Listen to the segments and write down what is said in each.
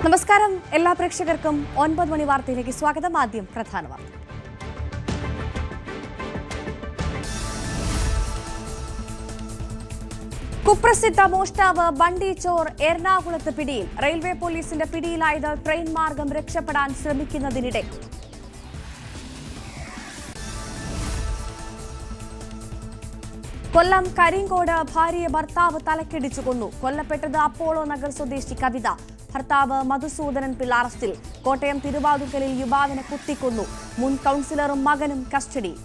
നമസ്കാരം എല്ലാ പ്രേക്ഷകർക്കും 9 മണി വാർത്തയിലേക്ക് സ്വാഗതം. ആദ്യം പ്രധാന വാർത്തകൾ. കുപ്രസിദ്ധ മോഷ്ടാവ് ബണ്ടി ചോർ എറണാകുളത്ത് പിടിയിൽ. റെയിൽവേ പോലീസിന്റെ പിടിയിലായത് ട്രെയിൻ മാർഗം രക്ഷപ്പെടാൻ ശ്രമിക്കുന്നതിനിടെ. കൊല്ലം കരിങ്കോട് ഭാര്യയെ ഭർത്താവ് തലക്കിടിച്ചു കൊന്നു. കൊല്ലപ്പെട്ടത് അപ്പോളോ നഗർ സ്വദേശി കവിത. ഭർത്താവ് മധുസൂദനൻ പിള്ള അറസ്റ്റിൽ. കോട്ടയം തിരുവാതുക്കലിൽ യുവാവിനെ കുത്തിക്കൊന്നു. മുൻ കൌൺസിലറും മകനും കസ്റ്റഡിയിൽ.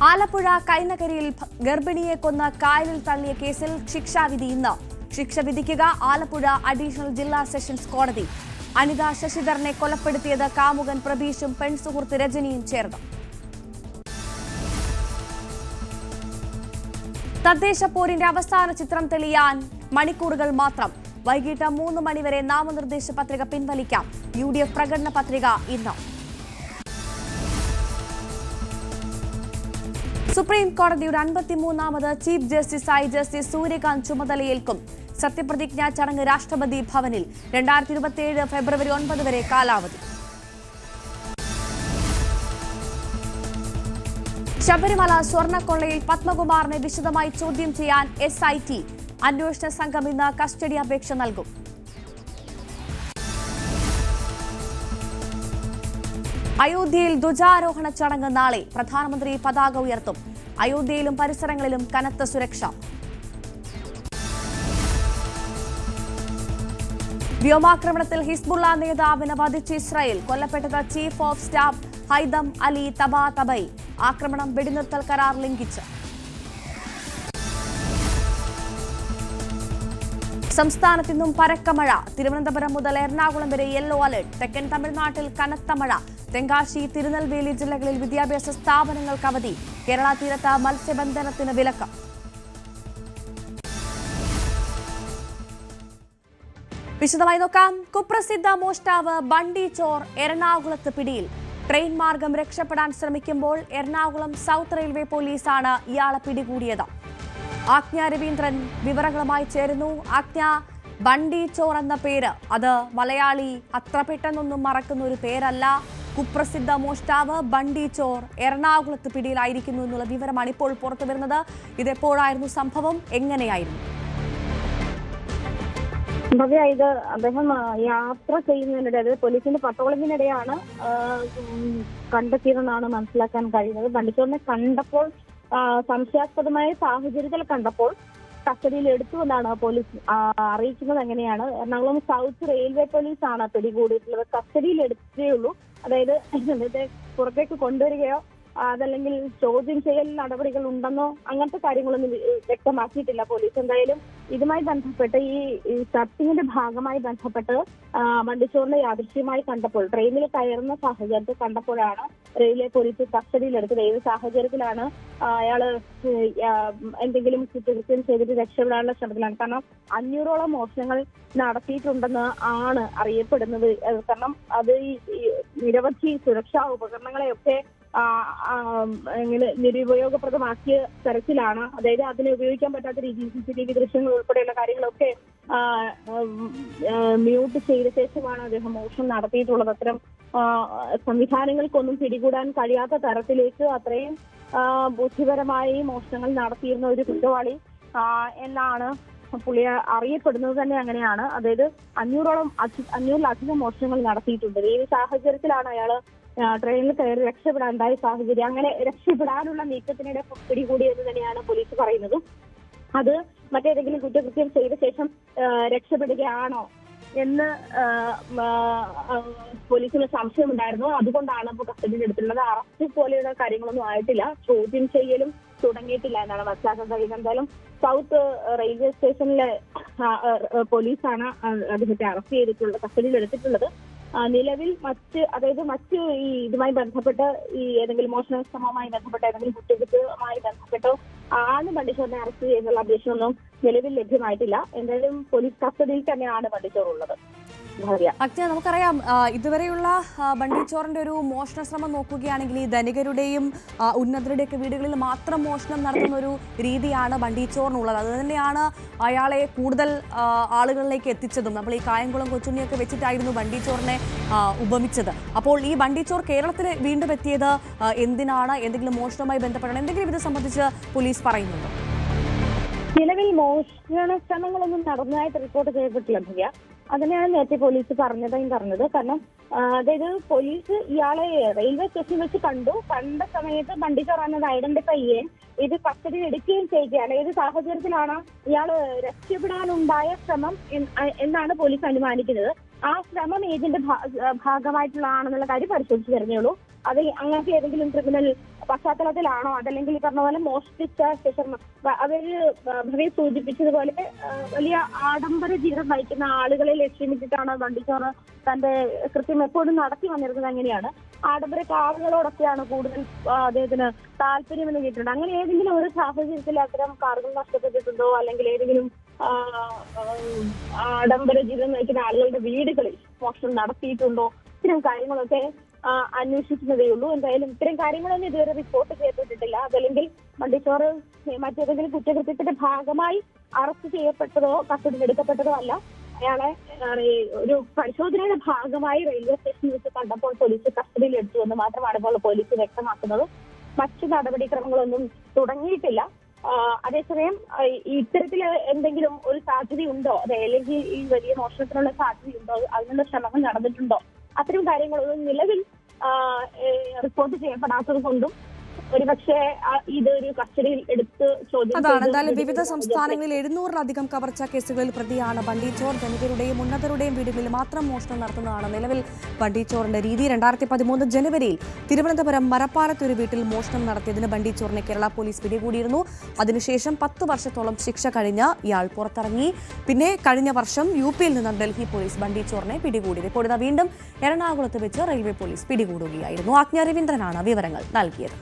ആലപ്പുഴ കൈനകരിയിൽ ഗർഭിണിയെ കൊന്ന കായലിൽ തള്ളിയ കേസിൽ ശിക്ഷാവിധി ഇന്ന്. ശിക്ഷ വിധിക്കുക ആലപ്പുഴ അഡീഷണൽ ജില്ലാ സെഷൻസ് കോടതി. അനിത ശശിധരനെ കൊലപ്പെടുത്തിയത് കാമുകൻ പ്രബീഷും പെൺസുഹൃത്ത് രജനിയും ചേർന്നു. തദ്ദേശ പോരിന്റെ അവസാന ചിത്രം തെളിയാൻ മണിക്കൂറുകൾ മാത്രം. വൈകിട്ട് 3 മണിവരെ നാമനിർദ്ദേശ പത്രിക പിൻവലിക്കാം. UDF പ്രകടന പത്രിക ഇന്ന്. സുപ്രീം കോടതിയുടെ 53ാമത് ചീഫ് ജസ്റ്റിസായി ജസ്റ്റിസ് സൂര്യകാന്ത് ചുമതലയേൽക്കും. സത്യപ്രതിജ്ഞാ ചടങ്ങ് രാഷ്ട്രപതി ഭവനിൽ. 2027 ഫെബ്രുവരി 9 വരെ കാലാവധി. ശബരിമല സ്വർണ്ണക്കൊള്ളയിൽ പത്മകുമാറിനെ വിശദമായി ചോദ്യം ചെയ്യാൻ SIT. അന്വേഷണ സംഘം ഇന്ന് കസ്റ്റഡി അപേക്ഷ നൽകും. അയോധ്യയിൽ ധ്വജാരോഹണ ചടങ്ങ് നാളെ. പ്രധാനമന്ത്രി പതാക ഉയർത്തും. അയോധ്യയിലും പരിസരങ്ങളിലും കനത്ത സുരക്ഷ. വ്യോമാക്രമണത്തിൽ ഹിസ്ബുള്ള നേതാവിനെ വധിച്ച് ഇസ്രായേൽ. കൊല്ലപ്പെട്ടത് chief of staff Haytham Ali Tabatabai. ആക്രമണം വെടിനിർത്തൽ കരാർ ലംഘിച്ച്. സംസ്ഥാനത്ത് ഇന്നും പരക്കമഴ. തിരുവനന്തപുരം മുതൽ എറണാകുളം വരെ യെല്ലോ അലർട്ട്. തെക്കൻ തമിഴ്നാട്ടിൽ കനത്ത മഴ. തെങ്കാശി, തിരുനെൽവേലി ജില്ലകളിൽ വിദ്യാഭ്യാസ സ്ഥാപനങ്ങൾക്ക് അവധി. കേരള തീരത്ത് മത്സ്യബന്ധനത്തിന് വിലക്ക്. വിശദമായി നോക്കാം. കുപ്രസിദ്ധ മോഷ്ടാവ് ബണ്ടി ചോർ എറണാകുളത്ത് പിടിയിൽ. ട്രെയിൻ മാർഗം രക്ഷപ്പെടാൻ ശ്രമിക്കുമ്പോൾ എറണാകുളം സൗത്ത് റെയിൽവേ പോലീസാണ് ഇയാളെ പിടികൂടിയത്. ആജ്ഞ രവീന്ദ്രൻ വിവരങ്ങളുമായി ചേരുന്നു. ആജ്ഞ, ബണ്ടി ചോർ എന്ന പേര് അത് മലയാളി അത്ര പെട്ടെന്നൊന്നും മറക്കുന്ന ഒരു പേരല്ല. കുപ്രസിദ്ധ മോഷ്ടാവ് ബണ്ടി ചോർ എറണാകുളത്ത് പിടിയിലായിരിക്കുന്നു എന്നുള്ള വിവരമാണ് ഇപ്പോൾ പുറത്തു വരുന്നത്. ഇതെപ്പോഴായിരുന്നു സംഭവം? എങ്ങനെയായിരുന്നു? ഇത് അദ്ദേഹം യാത്ര ചെയ്യുന്നതിനിടെ, അതായത് പോലീസിന്റെ പട്രോളിങ്ങിനിടെയാണ് കണ്ടെത്തിയതെന്നാണ് മനസ്സിലാക്കാൻ കഴിയുന്നത്. ബണ്ടിച്ചോറിനെ കണ്ടപ്പോൾ, സംശയാസ്പദമായ സാഹചര്യത്തിൽ കണ്ടപ്പോൾ കസ്റ്റഡിയിൽ എടുത്തു എന്നാണ് പോലീസ് അറിയിക്കുന്നത്. എങ്ങനെയാണ്? എറണാകുളം സൗത്ത് റെയിൽവേ പോലീസാണ് പിടികൂടിയിട്ടുള്ളത്. കസ്റ്റഡിയിൽ എടുത്തേ ഉള്ളൂ. അതായത് അദ്ദേഹത്തെ പുറത്തേക്ക് കൊണ്ടുവരികയോ അതല്ലെങ്കിൽ ചോദ്യം ചെയ്യൽ നടപടികൾ ഉണ്ടെന്നോ അങ്ങനത്തെ കാര്യങ്ങളൊന്നും വ്യക്തമാക്കിയിട്ടില്ല പോലീസ്. എന്തായാലും ഇതുമായി ബന്ധപ്പെട്ട് ഈ സർച്ചിങ്ങിന്റെ ഭാഗമായി ബന്ധപ്പെട്ട് ബണ്ടിച്ചോറിനെ യാദൃശ്യമായി കണ്ടപ്പോൾ, ട്രെയിനിൽ കയറുന്ന സാഹചര്യത്തിൽ കണ്ടപ്പോഴാണ് റെയിൽവേ പോലീസ് കസ്റ്റഡിയിലെടുത്തത്. ഏത് സാഹചര്യത്തിലാണ് അയാള് എന്തെങ്കിലും കുറ്റകൃത്യം ചെയ്തിട്ട് രക്ഷപ്പെടാനുള്ള ശ്രമത്തിലാണ്. കാരണം 500ഓളം മോഷണങ്ങൾ നടത്തിയിട്ടുണ്ടെന്ന് ആണ് അറിയപ്പെടുന്നത്. കാരണം അത് ഈ നിരവധി സുരക്ഷാ ഉപകരണങ്ങളെയൊക്കെ ഇങ്ങനെ നിരുപയോഗപ്രദമാക്കിയ തരത്തിലാണ്. അതായത് അതിനെ ഉപയോഗിക്കാൻ പറ്റാത്ത രീതിയിൽ CCTV ദൃശ്യങ്ങൾ ഉൾപ്പെടെയുള്ള കാര്യങ്ങളൊക്കെ മ്യൂട്ട് ചെയ്ത ശേഷമാണ് അദ്ദേഹം മോഷണം നടത്തിയിട്ടുള്ളത്. അത്തരം സംവിധാനങ്ങൾക്കൊന്നും പിടികൂടാൻ കഴിയാത്ത തരത്തിലേക്ക് അത്രയും ബുദ്ധിപരമായി മോഷണങ്ങൾ നടത്തിയിരുന്ന ഒരു കുറ്റവാളി എന്നാണ് പുള്ളിയെ അറിയപ്പെടുന്നത് തന്നെ അങ്ങനെയാണ്. അതായത് 500-ലധികം മോഷണങ്ങൾ നടത്തിയിട്ടുണ്ട്. ഈ സാഹചര്യത്തിലാണ് അയാള് ട്രെയിനിൽ കയറി രക്ഷപ്പെടാനുണ്ടായ സാഹചര്യം. അങ്ങനെ രക്ഷപ്പെടാനുള്ള നീക്കത്തിനിടെ പിടികൂടിയെന്ന് തന്നെയാണ് പോലീസ് പറയുന്നത്. അത് മറ്റേതെങ്കിലും കുറ്റകൃത്യം ചെയ്ത ശേഷം രക്ഷപ്പെടുകയാണോ എന്ന് പോലീസിന് സംശയമുണ്ടായിരുന്നു. അതുകൊണ്ടാണ് ഇപ്പോൾ കസ്റ്റഡിയിൽ എടുത്തിട്ടുള്ളത്. അറസ്റ്റ് പോലെയുള്ള കാര്യങ്ങളൊന്നും ആയിട്ടില്ല. ചോദ്യം ചെയ്യലും തുടങ്ങിയിട്ടില്ല എന്നാണ് മനസ്സിലാക്കാൻ കഴിയുന്നത്. എന്തായാലും സൗത്ത് റെയിൽവേ സ്റ്റേഷനിലെ പോലീസാണ് അദ്ദേഹത്തെ അറസ്റ്റ് ചെയ്തിട്ടുള്ളത്, കസ്റ്റഡിയിൽ എടുത്തിട്ടുള്ളത്. നിലവിൽ മറ്റ് ഈ ഇതുമായി ബന്ധപ്പെട്ട് ഈ ഏതെങ്കിലും മോഷണ ശ്രമവുമായി ബന്ധപ്പെട്ട് ഏതെങ്കിലും കുറ്റകൃത്യവുമായി ബന്ധപ്പെട്ടോ ആണ് ബണ്ടിച്ചോറിനെ അറസ്റ്റ് ചെയ്യുന്നുള്ള അപേക്ഷയൊന്നും നിലവിൽ ലഭ്യമായിട്ടില്ല. എന്തായാലും പോലീസ് കസ്റ്റഡിയിൽ തന്നെയാണ് ബണ്ടിച്ചോർ ഉള്ളത്. അജ്ഞ, നമുക്കറിയാം ഇതുവരെയുള്ള ബണ്ടി ചോറിന്റെ ഒരു മോഷണ ശ്രമം നോക്കുകയാണെങ്കിൽ ഈ ധനികരുടെയും ഉന്നതരുടെയൊക്കെ വീടുകളിൽ മാത്രം മോഷണം നടത്തുന്ന ഒരു രീതിയാണ് ബണ്ടി ചോറിനുള്ളത്. അത് തന്നെയാണ് അയാളെ കൂടുതൽ ആളുകളിലേക്ക് എത്തിച്ചതും. നമ്മൾ ഈ കായംകുളം കൊച്ചുണ്ണിയൊക്കെ വെച്ചിട്ടായിരുന്നു ബണ്ടി ചോറിനെ ഉപമിച്ചത്. അപ്പോൾ ഈ ബണ്ടി ചോർ കേരളത്തിൽ വീണ്ടും എത്തിയത് എന്തിനാണ്? എന്തെങ്കിലും മോഷണവുമായി ബന്ധപ്പെട്ടാണ്? എന്തെങ്കിലും ഇത് സംബന്ധിച്ച് പോലീസ് പറയുന്നുണ്ടോ? നിലവിൽ മോഷണ ശ്രമങ്ങളൊന്നും നടന്നതായിട്ട് റിപ്പോർട്ട് ചെയ്യപ്പെട്ടില്ല. അതിനെയാണ് നേരത്തെ പോലീസ് പറഞ്ഞത്. കാരണം അതായത് പോലീസ് ഇയാളെ റെയിൽവേ സ്റ്റേഷനിൽ വെച്ച് കണ്ട സമയത്ത് ബണ്ടി ചോർ എന്നത് ഐഡന്റിഫൈ ചെയ്യാൻ ഇത് കസ്റ്റഡിയിൽ എടുക്കുകയും ചെയ്യുകയാണ്. ഏത് സാഹചര്യത്തിലാണ് ഇയാൾ രക്ഷപ്പെടാനുണ്ടായ ശ്രമം എന്നാണ് പോലീസ് അനുമാനിക്കുന്നത്. ആ ശ്രമം ഏതിന്റെ ഭാഗമായിട്ടുള്ളതാണെന്നുള്ള കാര്യം പരിശോധിച്ച് തരുന്നേ. അത് അങ്ങനത്തെ ഏതെങ്കിലും ക്രിമിനൽ പശ്ചാത്തലത്തിലാണോ, അതല്ലെങ്കിൽ ഈ പറഞ്ഞ പോലെ മോഷ്ടിച്ച ശേഷം അവര് ഭവ്യ സൂചിപ്പിച്ചതുപോലെ വലിയ ആഡംബര ജീവിതം നയിക്കുന്ന ആളുകളെ ലക്ഷ്യമിട്ടിട്ടാണ് ബണ്ടി ചോർ തന്റെ കൃത്യം എപ്പോഴും നടത്തി വന്നിരുന്നത്. അങ്ങനെയാണ് ആഡംബര കാറുകളോടൊക്കെയാണ് കൂടുതൽ അദ്ദേഹത്തിന് താല്പര്യമെന്ന് കേട്ടിട്ടുണ്ട്. അങ്ങനെ ഏതെങ്കിലും ഒരു സാഹചര്യത്തിൽ അത്തരം കാറുകൾ നഷ്ടപ്പെട്ടിട്ടുണ്ടോ, അല്ലെങ്കിൽ ഏതെങ്കിലും ആഡംബര ജീവിതം നയിക്കുന്ന ആളുകളുടെ വീടുകളിൽ മോഷണം നടത്തിയിട്ടുണ്ടോ, ഇത്തരം കാര്യങ്ങളൊക്കെ അന്വേഷിക്കുന്നതേ ഉള്ളൂ. എന്തായാലും ഇത്തരം കാര്യങ്ങളൊന്നും ഇതുവരെ റിപ്പോർട്ട് ചെയ്യപ്പെട്ടിട്ടില്ല. അതല്ലെങ്കിൽ ബണ്ടി ചോർ മറ്റേതെങ്കിലും കുറ്റകൃത്യത്തിന്റെ ഭാഗമായി അറസ്റ്റ് ചെയ്യപ്പെട്ടതോ കസ്റ്റഡിയിൽ എടുക്കപ്പെട്ടതോ അല്ല. അയാളെ ഒരു പരിശോധനയുടെ ഭാഗമായി റെയിൽവേ സ്റ്റേഷനിൽ വെച്ച് കണ്ടപ്പോൾ പോലീസ് കസ്റ്റഡിയിൽ എടുത്തു എന്ന് മാത്രമാണ് ഇപ്പോൾ പോലീസ് വ്യക്തമാക്കുന്നത്. മറ്റു നടപടിക്രമങ്ങളൊന്നും തുടങ്ങിയിട്ടില്ല. അതേസമയം ഇത്തരത്തിൽ എന്തെങ്കിലും ഒരു സാധ്യതയുണ്ടോ, അല്ലെങ്കിൽ ഈ വലിയ മോഷണത്തിനുള്ള സാധ്യതയുണ്ടോ, അതിനുള്ള ശ്രമങ്ങൾ നടന്നിട്ടുണ്ടോ, അത്തരം കാര്യങ്ങളൊന്നും നിലവിൽ റിപ്പോർട്ട് ചെയ്യപ്പെടാത്തത് കൊണ്ടും ഒരുപക്ഷെ ഇതൊരു കസ്റ്റഡിയിൽ എടുത്ത് ചോദ്യം. അതാണ് എന്തായാലും വിവിധ സംസ്ഥാനങ്ങളിൽ 700-ലധികം കവർച്ചാ കേസുകളിൽ പ്രതിയാണ് ബണ്ടി ചോർ. ധനികരുടെയും ഉന്നതരുടെയും വീടുകളിൽ മാത്രം മോഷണം നടത്തുന്നതാണ് നിലവിൽ ബണ്ടി ചോറിന്റെ രീതി. 2013 ജനുവരിയിൽ തിരുവനന്തപുരം മരപ്പാലത്ത് ഒരു വീട്ടിൽ മോഷണം നടത്തിയതിന് ബണ്ടി ചോറിനെ കേരള പോലീസ് പിടികൂടിയിരുന്നു. അതിനുശേഷം 10 വർഷത്തോളം ശിക്ഷ കഴിഞ്ഞ ഇയാൾ പുറത്തിറങ്ങി. പിന്നെ കഴിഞ്ഞ വർഷം UP-യിൽ നിന്നും ഡൽഹി പോലീസ് ബണ്ടി ചോറിനെ പിടികൂടിയത്. ഇപ്പോൾ ഇതാ വീണ്ടും എറണാകുളത്ത് വെച്ച് റെയിൽവേ പോലീസ് പിടികൂടുകയായിരുന്നു. ആജ്ഞ രവീന്ദ്രനാണ് വിവരങ്ങൾ നൽകിയത്.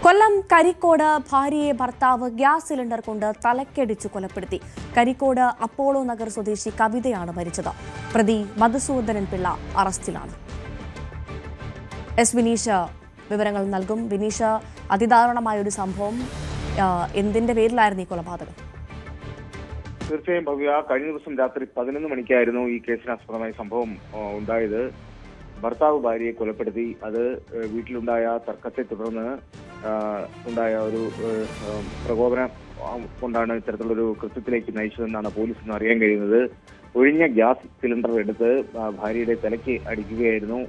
കൊല്ലം കരിക്കോട് ഭാര്യയെ ഭർത്താവ് ഗ്യാസ് സിലിണ്ടർ കൊണ്ട് തലക്കടിച്ചു കൊലപ്പെടുത്തി. കരിക്കോട് അപ്പോളോ നഗർ സ്വദേശി കവിതയാണ് മരിച്ചത്. പ്രതി മധുസൂദനൻ പിള്ള അറസ്റ്റിലാണ്. വിനീഷ വിവരങ്ങൾ നൽകും. വിനീഷ, അതിദാരുണമായൊരു സംഭവം, എന്തിന്റെ പേരിലായിരുന്നു ഈ കൊലപാതകം? തീർച്ചയായും ഭവ്യ, കഴിഞ്ഞ ദിവസം രാത്രി 11 മണിക്കായിരുന്നു ഈ കേസിനാസ്പദമായ സംഭവം ഉണ്ടായത്. ഭർത്താവ് ഭാര്യയെ കൊലപ്പെടുത്തി. അത് വീട്ടിലുണ്ടായ തർക്കത്തെ തുടർന്ന് ഉണ്ടായ ഒരു പ്രകോപനം കൊണ്ടാണ് ഇത്തരത്തിലുള്ളൊരു കൃത്യത്തിലേക്ക് നയിച്ചതെന്നാണ് പോലീസിന് അറിയാൻ കഴിയുന്നത്. ഒഴിഞ്ഞ ഗ്യാസ് സിലിണ്ടർ എടുത്ത് ഭാര്യയുടെ തലയ്ക്ക് അടിക്കുകയായിരുന്നു.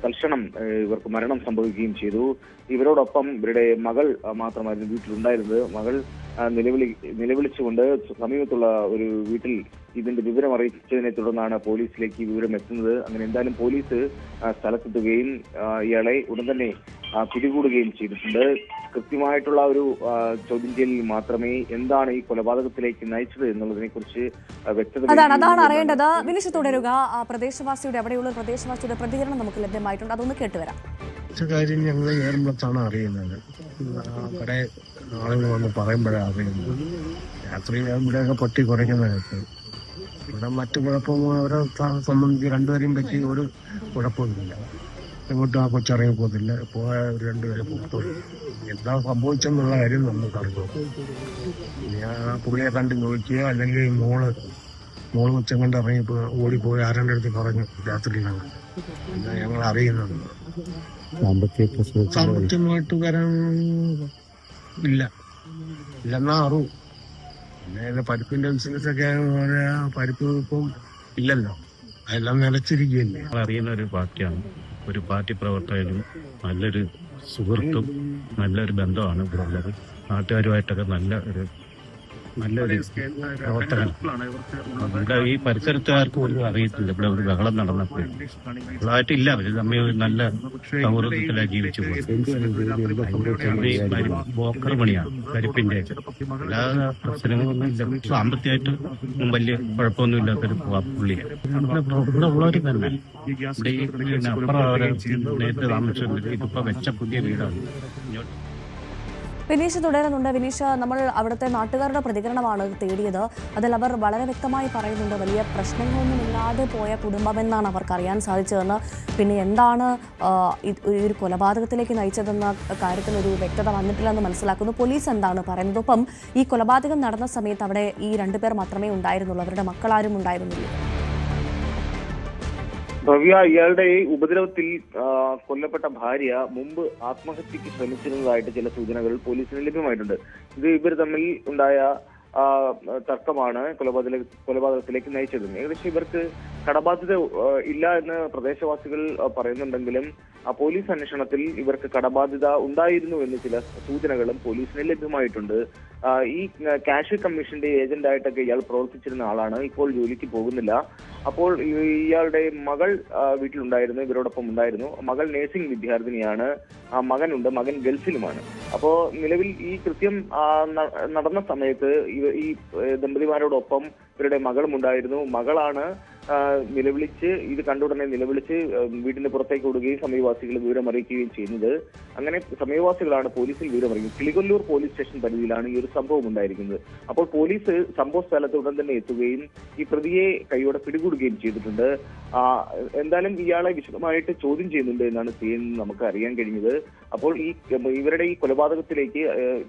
തൽക്ഷണം ഇവർക്ക് മരണം സംഭവിക്കുകയും ചെയ്തു. ഇവരോടൊപ്പം ഇവരുടെ മകൾ മാത്രമായിരുന്നു വീട്ടിലുണ്ടായിരുന്നത്. മകൾ നിലവിളിച്ചുകൊണ്ട് സമീപത്തുള്ള ഒരു വീട്ടിൽ ഇതിന്റെ വിവരം അറിയിച്ചതിനെ തുടർന്നാണ് പോലീസിലേക്ക് ഈ വിവരം എത്തുന്നത്. അങ്ങനെ എന്തായാലും പോലീസ് സ്ഥലത്തെത്തുകയും ഇയാളെ ഉടൻ തന്നെ പിടികൂടുകയും ചെയ്തിട്ടുണ്ട്. കൃത്യമായിട്ടുള്ള ഒരു ചോദ്യം ചെയ്യലിൽ മാത്രമേ എന്താണ് ഈ കൊലപാതകത്തിലേക്ക് നയിച്ചത് എന്നുള്ളതിനെ കുറിച്ച് വ്യക്തത അതാണ് അറിയേണ്ടത്. വിനിഷ തുടരുക. പ്രദേശവാസിയുടെ അവിടെയുള്ള പ്രദേശവാസിയുടെ പ്രതികരണം നമുക്ക് ലഭ്യമായിട്ടുണ്ട്, അതൊന്ന് കേട്ടുവരാം. കാര്യം ഞങ്ങൾ ഏറെക്കുളത്താണ് അറിയുന്നത്. കുറെ ആളുകൾ വന്ന് പറയുമ്പോഴാണ് അറിയുന്നത്. രാത്രി ഇവിടെയൊക്കെ പൊട്ടി കുറയ്ക്കുന്ന കേട്ട് ഇവിടെ മറ്റു കുഴപ്പമോ അവരെ സംബന്ധിച്ച് രണ്ടുപേരെയും പറ്റി ഒരു കുഴപ്പമൊന്നുമില്ല. എങ്ങോട്ടും ആ കൊച്ചിറങ്ങി പോകുന്നില്ല. പോയ രണ്ടുപേരെ പുറത്തുപോയി. എന്താ സംഭവിച്ചെന്നുള്ള കാര്യം നമുക്ക് അറിഞ്ഞു. ഞാൻ പുള്ളിയെ കണ്ട് നോക്കിയോ അല്ലെങ്കിൽ മോള് കൊച്ചം കണ്ട് ഇറങ്ങിപ്പോ ഓടിപ്പോയി ആരുടെ അടുത്ത് പറഞ്ഞു രാത്രിയിലാണ് എന്നാ ഞങ്ങൾ അറിയുന്നത്. സാമ്പത്തികമായിട്ട് വരാൻ ഇല്ലെന്നാ അറിവ്. പിന്നെ പരിപ്പിന്റെ ബിസിനസ് ഒക്കെ പരിപ്പ് ഇപ്പം ഇല്ലല്ലോ, അതെല്ലാം നിലച്ചിരിക്കുകയല്ലേ. അറിയുന്ന ഒരു പാർട്ടിയാണ്. ഒരു പാർട്ടി പ്രവർത്തകനും നല്ലൊരു സുഹൃത്തും നല്ലൊരു ബന്ധമാണ് ഇവിടെ ഉള്ളത്. നാട്ടുകാരുമായിട്ടൊക്കെ നല്ലൊരു പ്രവർത്തകൻ. ഇവിടെ ഈ പരിസരത്തുകാർക്ക് പോലും അറിയത്തില്ല ഇവിടെ ഒരു ബഹളം നടന്നപ്പോൾ. ഇതായിട്ടില്ല, അവർ തമ്മിൽ ഒരു നല്ല സൗഹൃദത്തിലാണ് ജീവിച്ചു പോകുന്നത്. ബോക്കർ പണിയാണ് കരിപ്പിന്റെ. അല്ലാതെ പ്രശ്നങ്ങളൊന്നും ഇല്ല. സാമ്പത്തികമായിട്ട് വലിയ കുഴപ്പമൊന്നും ഇല്ലാത്തൊരു പുള്ളിയാണ്. ഇവിടെ ഉള്ളവർ തന്നെ ഇവിടെ ഈ അപ്പുറം അവരെ നേരത്തെ താമസിച്ചിട്ടുണ്ട്. ഇതിപ്പോ വെച്ച പുതിയ വീടാണ്. വിനീഷ് തുടരുന്നുണ്ട്. വിനീഷ്, നമ്മൾ അവിടുത്തെ നാട്ടുകാരുടെ പ്രതികരണമാണ് തേടിയത്. അതിൽ അവർ വളരെ വ്യക്തമായി പറയുന്നുണ്ട് വലിയ പ്രശ്നങ്ങളൊന്നുമില്ലാതെ പോയ കുടുംബമെന്നാണ് അവർക്ക് അറിയാൻ സാധിച്ചതെന്ന്. പിന്നെ എന്താണ് ഈ ഒരു കൊലപാതകത്തിലേക്ക് നയിച്ചതെന്ന കാര്യത്തിൽ ഒരു വ്യക്തത വന്നിട്ടില്ലെന്ന് മനസ്സിലാക്കുന്നു. പോലീസ് എന്താണ് പറയുന്നത്? ഒപ്പം ഈ കൊലപാതകം നടന്ന സമയത്ത് അവിടെ ഈ 2 പേർ മാത്രമേ ഉണ്ടായിരുന്നുള്ളൂ, അവരുടെ മക്കളാരും ഉണ്ടായിരുന്നില്ല. ഭവ്യ, ഇയാളുടെ ഈ ഉപദ്രവത്തിൽ കൊല്ലപ്പെട്ട ഭാര്യ മുമ്പ് ആത്മഹത്യക്ക് ശ്രമിച്ചിരുന്നതായിട്ട് ചില സൂചനകൾ പോലീസിന് ലഭ്യമായിട്ടുണ്ട്. ഇവർ തമ്മിൽ ഉണ്ടായ തർക്കമാണ് കൊലപാതകത്തിലേക്ക് നയിച്ചത്. ഏകദേശം ഇവർക്ക് കടബാധ്യത ഇല്ല എന്ന് പ്രദേശവാസികൾ പറയുന്നുണ്ടെങ്കിലും പോലീസ് അന്വേഷണത്തിൽ ഇവർക്ക് കടബാധ്യത ഉണ്ടായിരുന്നു എന്ന് ചില സൂചനകളും പോലീസിന് ലഭ്യമായിട്ടുണ്ട്. ഈ കാഷ് കമ്മീഷന്റെ ഏജന്റായിട്ടൊക്കെ ഇയാൾ പ്രവർത്തിച്ചിരുന്ന ആളാണ്. ഇപ്പോൾ ജോലിക്ക് പോകുന്നില്ല. അപ്പോൾ ഇയാളുടെ മകൾ വീട്ടിലുണ്ടായിരുന്നു, ഇവരോടൊപ്പം ഉണ്ടായിരുന്നു. മകൾ നഴ്സിംഗ് വിദ്യാർത്ഥിനിയാണ്. മകനുണ്ട്, മകൻ ഗൾഫിലുമാണ്. അപ്പോ നിലവിൽ ഈ കൃത്യം നടന്ന സമയത്ത് ഈ ദമ്പതിമാരോടൊപ്പം ഇവരുടെ മകളും ഉണ്ടായിരുന്നു. മകളാണ് നിലവിളിച്ച് ഇത് കണ്ടുടനെ നിലവിളിച്ച് വീടിന്റെ പുറത്തേക്ക് ഓടുകയും സമീപവാസികൾ വിവരം അറിയിക്കുകയും ചെയ്യുന്നത്. അങ്ങനെ സമീപവാസികളാണ് പോലീസിൽ വിവരം അറിയിക്കുന്നത്. കിളികൊല്ലൂർ പോലീസ് സ്റ്റേഷൻ പരിധിയിലാണ് ഈ ഒരു സംഭവം ഉണ്ടായിരിക്കുന്നത്. അപ്പോൾ പോലീസ് സംഭവ സ്ഥലത്ത് ഉടൻ തന്നെ എത്തുകയും ഈ പ്രതിയെ കൈയോടെ പിടികൂടുകയും ചെയ്തിട്ടുണ്ട്. എന്തായാലും ഇയാളെ വിശദമായിട്ട് ചോദ്യം ചെയ്യുന്നുണ്ട് എന്നാണ് നമുക്ക് അറിയാൻ കഴിഞ്ഞത്. അപ്പോൾ ഇവരുടെ ഈ കൊലപാതകത്തിലേക്ക്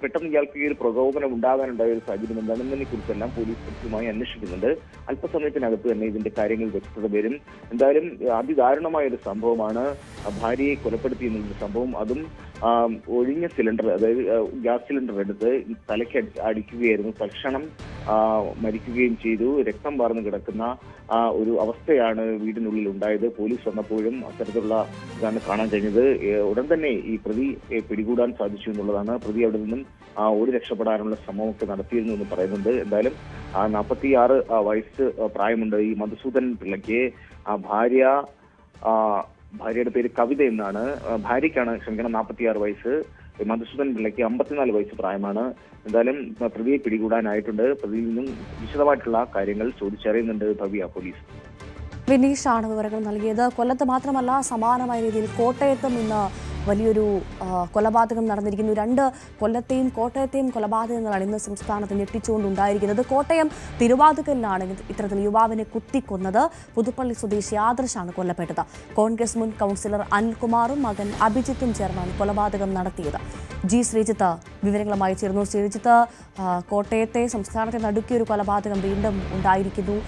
പെട്ടെന്ന് ഇയാൾക്ക് ഈ ഒരു പ്രകോപനം ഉണ്ടാകാനുണ്ടായ ഒരു സാഹചര്യം എന്താണെന്നതിനെ കുറിച്ചെല്ലാം പോലീസ് കൃത്യമായി അന്വേഷിക്കുന്നുണ്ട്. അല്പസമയത്തിനകത്ത് തന്നെ ഇതിന്റെ കാര്യങ്ങൾ വ്യക്തത വരും. എന്തായാലും അതിദാരുണമായ ഒരു സംഭവമാണ് ഭാര്യയെ കൊലപ്പെടുത്തി എന്നുള്ള സംഭവം. അതും ഒഴിഞ്ഞ സിലിണ്ടർ, അതായത് ഗ്യാസ് സിലിണ്ടർ എടുത്ത് തലയ്ക്ക് അടിക്കുകയായിരുന്നു. തൽക്ഷണം മരിക്കുകയും ചെയ്തു. രക്തം വാർന്നു കിടക്കുന്ന ഒരു അവസ്ഥയാണ് വീടിനുള്ളിൽ ഉണ്ടായത്. പോലീസ് വന്നപ്പോഴും അത്തരത്തിലുള്ള ഇതാണ് കാണാൻ കഴിഞ്ഞത്. ഉടൻ തന്നെ ഈ പ്രതിയെ പിടികൂടാൻ സാധിച്ചു എന്നുള്ളതാണ്. പ്രതി അവിടെ നിന്നും ഓടി രക്ഷപ്പെടാനുള്ള ശ്രമമൊക്കെ നടത്തിയിരുന്നു എന്ന് പറയുന്നുണ്ട്. എന്തായാലും 46 വയസ്സ് പ്രായമുണ്ട് ഈ മധുസൂദൻ പിള്ളയ്ക്ക്. ഭാര്യയുടെ പേര് കവിത എന്നാണ്. ഭാര്യയ്ക്കാണ് 46 വയസ്സ്. മധുസൂദൻ പിള്ളയ്ക്ക് 54 വയസ്സ് പ്രായമാണ്. എന്തായാലും പ്രതിയെ പിടികൂടാനായിട്ടുണ്ട്. പ്രതിയിൽ നിന്നും വിശദമായിട്ടുള്ള കാര്യങ്ങൾ ചോദിച്ചറിയുന്നുണ്ട് ഭവ്യ പോലീസ്. വിനീഷാണ് വിവരങ്ങൾ നൽകിയത്. കൊല്ലത്ത് മാത്രമല്ല, സമാനമായ രീതിയിൽ കോട്ടയത്തും ഇന്ന് വലിയൊരു കൊലപാതകം നടന്നിരിക്കുന്നു. 2 കൊല്ലത്തെയും കോട്ടയത്തെയും കൊലപാതകങ്ങളാണ് ഇന്ന് സംസ്ഥാനത്ത് ഞെട്ടിച്ചുകൊണ്ടുണ്ടായിരിക്കുന്നത്. കോട്ടയം തിരുവാതുക്കലിലാണ് ഇത്തരത്തിൽ യുവാവിനെ കുത്തിക്കൊന്നത്. പുതുപ്പള്ളി സ്വദേശി ആദർശാണ് കൊല്ലപ്പെട്ടത്. കോൺഗ്രസ് മുൻ കൗൺസിലർ അനിൽകുമാറും മകൻ അഭിജിത്തും ചേർന്നാണ് കൊലപാതകം നടത്തിയത്. ജി ശ്രീജിത്ത് വിവരങ്ങളുമായി ചേർന്നു. ശ്രീജിത്ത്, കോട്ടയത്തെ സംസ്ഥാനത്തെ നടുക്കിയ ഒരു കൊലപാതകം വീണ്ടും ഉണ്ടായിരിക്കുന്നു.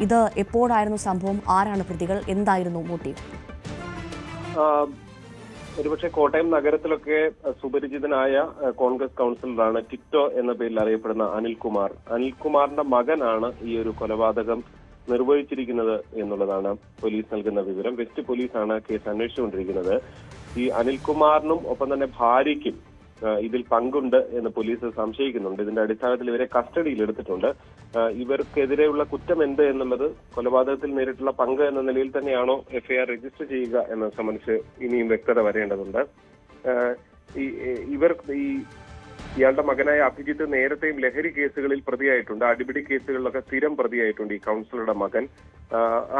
ഇത് എപ്പോഴായിരുന്നു സംഭവം? ആരാണ് പ്രതികൾ? എന്തായിരുന്നു മോട്ടീവ്? ഒരുപക്ഷെ കോട്ടയം നഗരത്തിലൊക്കെ സുപരിചിതനായ കോൺഗ്രസ് കൗൺസിലറാണ് ടിറ്റോ എന്ന പേരിൽ അറിയപ്പെടുന്ന അനിൽകുമാറിന്റെ മകനാണ് ഈ ഒരു കൊലപാതകം നിർവഹിച്ചിരിക്കുന്നത് എന്നുള്ളതാണ് പോലീസ് നൽകുന്ന വിവരം. വെസ്റ്റ് പോലീസാണ് കേസ് അന്വേഷിച്ചുകൊണ്ടിരിക്കുന്നത്. ഈ അനിൽകുമാറിനും ഒപ്പം തന്നെ ഭാര്യയ്ക്കും ഇതിൽ പങ്കുണ്ട് എന്ന് പോലീസ് സംശയിക്കുന്നുണ്ട്. ഇതിന്റെ അടിസ്ഥാനത്തിൽ ഇവരെ കസ്റ്റഡിയിൽ എടുത്തിട്ടുണ്ട്. ഇവർക്കെതിരെയുള്ള കുറ്റം എന്ത് എന്നുള്ളത്, കൊലപാതകത്തിൽ നേരിട്ടുള്ള പങ്ക് എന്ന നിലയിൽ തന്നെയാണോ എഫ്ഐആർ രജിസ്റ്റർ ചെയ്യുക എന്നത് സംബന്ധിച്ച് ഇനിയും വ്യക്തത വരേണ്ടതുണ്ട്. ഇയാളുടെ മകനായ അഭിജിത്ത് നേരത്തെയും ലഹരി കേസുകളിൽ പ്രതിയായിട്ടുണ്ട്. അടിപിടി കേസുകളിലൊക്കെ സ്ഥിരം പ്രതിയായിട്ടുണ്ട് ഈ കൗൺസിലറുടെ മകൻ.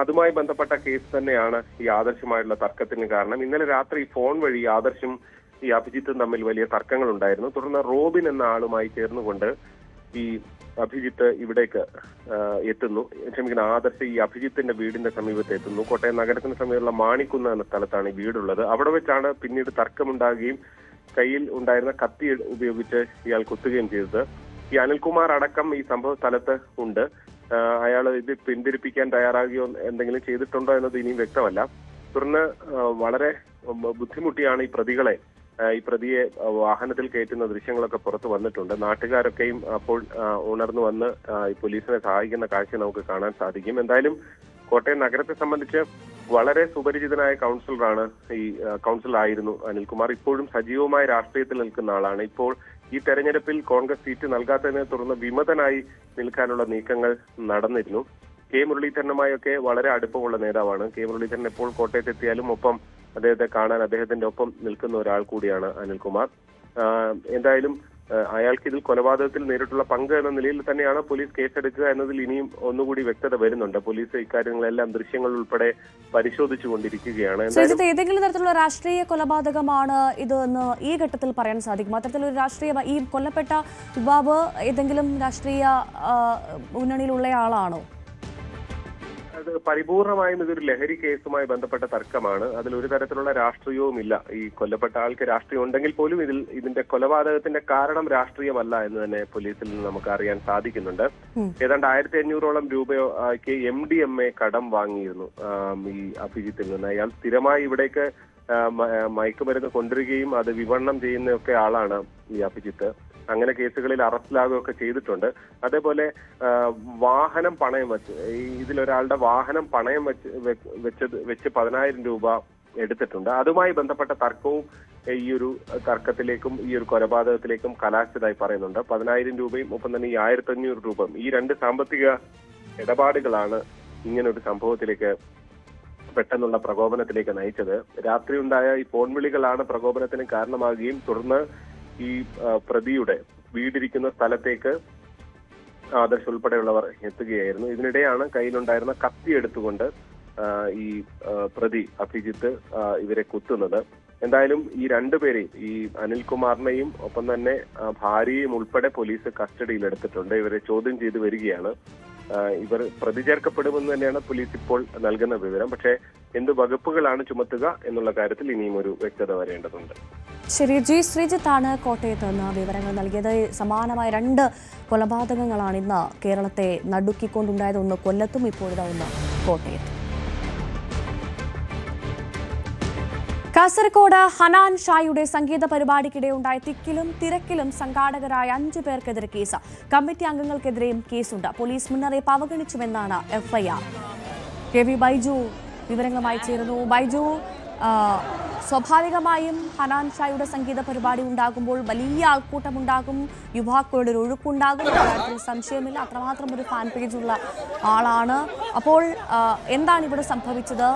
അതുമായി ബന്ധപ്പെട്ട കേസ് തന്നെയാണ് ഈ ആദർശമായിട്ടുള്ള തർക്കത്തിന് കാരണം. ഇന്നലെ രാത്രി ഫോൺ വഴി ആദർശും ഈ അഭിജിത്തും തമ്മിൽ വലിയ തർക്കങ്ങൾ ഉണ്ടായിരുന്നു. തുടർന്ന് റോബിൻ എന്ന ആളുമായി ചേർന്നുകൊണ്ട് ഈ അഭിജിത്ത് ഇവിടേക്ക് ആദർശ് ഈ അഭിജിത്തിന്റെ വീടിന്റെ സമീപത്ത് എത്തുന്നു. കോട്ടയം നഗരത്തിന് സമീപമുള്ള മാണിക്കുന്ന് എന്ന സ്ഥലത്താണ് ഈ വീടുള്ളത്. അവിടെ വെച്ചാണ് പിന്നീട് തർക്കമുണ്ടാകുകയും കയ്യിൽ ഉണ്ടായിരുന്ന കത്തി ഉപയോഗിച്ച് ഇയാൾ കുത്തുകയും ചെയ്തത്. ഈ അനിൽകുമാർ അടക്കം ഈ സംഭവ സ്ഥലത്ത് ഉണ്ട്. അയാൾ ഇത് പിന്തിരിപ്പിക്കാൻ തയ്യാറാകുകയോ എന്തെങ്കിലും ചെയ്തിട്ടുണ്ടോ എന്നത് ഇനിയും വ്യക്തമല്ല. തുടർന്ന് വളരെ ബുദ്ധിമുട്ടിയാണ് ഈ പ്രതിയെ വാഹനത്തിൽ കയറ്റുന്ന ദൃശ്യങ്ങളൊക്കെ പുറത്തു വന്നിട്ടുണ്ട്. നാട്ടുകാരൊക്കെയും അപ്പോൾ ഉണർന്നു വന്ന് ഈ പോലീസിനെ സഹായിക്കുന്ന കാഴ്ച നമുക്ക് കാണാൻ സാധിക്കും. എന്തായാലും കോട്ടയം നഗരത്തെ സംബന്ധിച്ച് വളരെ സുപരിചിതനായ കൗൺസിലറായിരുന്നു അനിൽകുമാർ. ഇപ്പോഴും സജീവമായ രാഷ്ട്രീയത്തിൽ നിൽക്കുന്ന ആളാണ്. ഇപ്പോൾ ഈ തെരഞ്ഞെടുപ്പിൽ കോൺഗ്രസ് സീറ്റ് നൽകാത്തതിനെ തുടർന്ന് വിമതനായി നിൽക്കാനുള്ള നീക്കങ്ങൾ നടന്നിരുന്നു. കെ മുരളീധരനുമായൊക്കെ വളരെ അടുപ്പമുള്ള നേതാവാണ്. കെ മുരളീധരൻ എപ്പോൾ കോട്ടയത്തെത്തിയാലും ഒപ്പം അദ്ദേഹത്തെ കാണാൻ അദ്ദേഹത്തിന്റെ ഒപ്പം നിൽക്കുന്ന ഒരാൾ കൂടിയാണ് അനിൽകുമാർ. എന്തായാലും അയാൾക്ക് ഇതിൽ കൊലപാതകത്തിൽ നേരിട്ടുള്ള പങ്ക് എന്ന നിലയിൽ തന്നെയാണ് പോലീസ് കേസെടുക്കുക എന്നതിൽ ഇനിയും ഒന്നുകൂടി വ്യക്തത വരുന്നുണ്ട്. പോലീസ് ഇക്കാര്യങ്ങളെല്ലാം ദൃശ്യങ്ങൾ ഉൾപ്പെടെ പരിശോധിച്ചു കൊണ്ടിരിക്കുകയാണ്. ഏതെങ്കിലും തരത്തിലുള്ള രാഷ്ട്രീയ കൊലപാതകമാണ് ഇത് എന്ന് ഈ ഘട്ടത്തിൽ പറയാൻ സാധിക്കും? അത്തരത്തിലൊരു രാഷ്ട്രീയ ഈ കൊല്ലപ്പെട്ട യുവാവ് ഏതെങ്കിലും രാഷ്ട്രീയ മുന്നണിയിലുള്ളയാളാണോ? അത് പരിപൂർണമായും ഇതൊരു ലഹരി കേസുമായി ബന്ധപ്പെട്ട തർക്കമാണ്. അതിൽ ഒരു തരത്തിലുള്ള രാഷ്ട്രീയവുമില്ല. ഈ കൊല്ലപ്പെട്ട ആൾക്ക് രാഷ്ട്രീയം ഉണ്ടെങ്കിൽ പോലും ഇതിന്റെ കൊലപാതകത്തിന്റെ കാരണം രാഷ്ട്രീയമല്ല എന്ന് തന്നെ പോലീസിൽ നിന്ന് നമുക്ക് അറിയാൻ സാധിക്കുന്നുണ്ട്. ഏതാണ്ട് 1500ഓളം രൂപയ്ക്ക് MDMA കടം വാങ്ങിയിരുന്നു ഈ അഭിജിത്തിൽ നിന്ന്. അയാൾ സ്ഥിരമായി ഇവിടേക്ക് മയക്കുമരുന്ന് കൊണ്ടുവരികയും അത് വിപണനം ചെയ്യുന്നൊക്കെ ആളാണ് ഈ അഭിജിത്ത്. അങ്ങനെ കേസുകളിൽ അറസ്റ്റിലാകുകയൊക്കെ ചെയ്തിട്ടുണ്ട്. അതേപോലെ വാഹനം പണയം വെച്ച് ഇതിലൊരാളുടെ വാഹനം പണയം വെച്ച് 10,000 രൂപ എടുത്തിട്ടുണ്ട്. അതുമായി ബന്ധപ്പെട്ട തർക്കവും ഈ ഒരു തർക്കത്തിലേക്കും ഈ ഒരു കൊലപാതകത്തിലേക്കും കലാശിച്ചതായി പറയുന്നുണ്ട്. 10,000 രൂപയും ഒപ്പം തന്നെ ഈ 1,500 രൂപയും ഈ രണ്ട് സാമ്പത്തിക ഇടപാടുകളാണ് ഇങ്ങനൊരു സംഭവത്തിലേക്ക് പെട്ടെന്നുള്ള പ്രകോപനത്തിലേക്ക് നയിച്ചത്. രാത്രി ഉണ്ടായ ഈ ഫോൺ വിളികളാണ് പ്രകോപനത്തിന് കാരണമാകുകയും തുടർന്ന് ഈ പ്രതിയുടെ വീടിരിക്കുന്ന സ്ഥലത്തേക്ക് ആദർശ് ഉൾപ്പെടെയുള്ളവർ എത്തുകയായിരുന്നു. ഇതിനിടെയാണ് കയ്യിലുണ്ടായിരുന്ന കത്തി എടുത്തുകൊണ്ട് ഈ പ്രതി അഭിജിത്ത് ഇവരെ കുത്തുന്നത്. എന്തായാലും ഈ രണ്ടുപേരെയും, ഈ അനിൽകുമാറിനെയും ഒപ്പം തന്നെ ഭാര്യയും ഉൾപ്പെടെ പോലീസ് കസ്റ്റഡിയിലെടുത്തിട്ടുണ്ട്. ഇവരെ ചോദ്യം ചെയ്ത് വരികയാണ്. ഇവർ പ്രതി ചേർക്കപ്പെടുമെന്ന് തന്നെയാണ് പോലീസ് ഇപ്പോൾ നൽകുന്ന വിവരം. പക്ഷേ എന്ത് വകുപ്പുകളാണ് ചുമത്തുക എന്നുള്ള കാര്യത്തിൽ ഇനിയും ഒരു വ്യക്തത വരേണ്ടതുണ്ട്. ശരി, ജി ശ്രീജിത്താണ് കോട്ടയത്ത് നിന്ന് വിവരങ്ങൾ നൽകിയത്. സമാനമായ 2 കൊലപാതകങ്ങളാണ് ഇന്ന് കേരളത്തെ നടുക്കിക്കൊണ്ടുണ്ടായത്. ഒന്ന് കൊല്ലത്തും ഇപ്പോഴത്തെ ഒന്ന് കോട്ടയത്തും. കാസർഗോഡ് ഹനാൻ ഷായുടെ സംഗീത പരിപാടിക്കിടെ ഉണ്ടായ തിക്കിലും തിരക്കിലും സംഘാടകരായ 5 പേർക്കെതിരെ കേസ്. കമ്മിറ്റി അംഗങ്ങൾക്കെതിരെയും കേസുണ്ട്. പോലീസ് മുന്നറിയിപ്പ് അവഗണിച്ചുവെന്നാണ് FIR. KV ബൈജു വിവരങ്ങളുമായി ചേരുന്നു. ബൈജു, സ്വാഭാവികമായും ഹനാൻ ഷായുടെ സംഗീത പരിപാടി ഉണ്ടാകുമ്പോൾ വലിയ ആൾക്കൂട്ടമുണ്ടാകും, യുവാക്കളുടെ ഒരു ഒഴുക്കുണ്ടാകും, കാര്യത്തിൽ സംശയമില്ല. അത്രമാത്രം ഒരു ഫാൻ പേജുള്ള ആളാണ്. അപ്പോൾ എന്താണ് ഇവിടെ സംഭവിച്ചത്?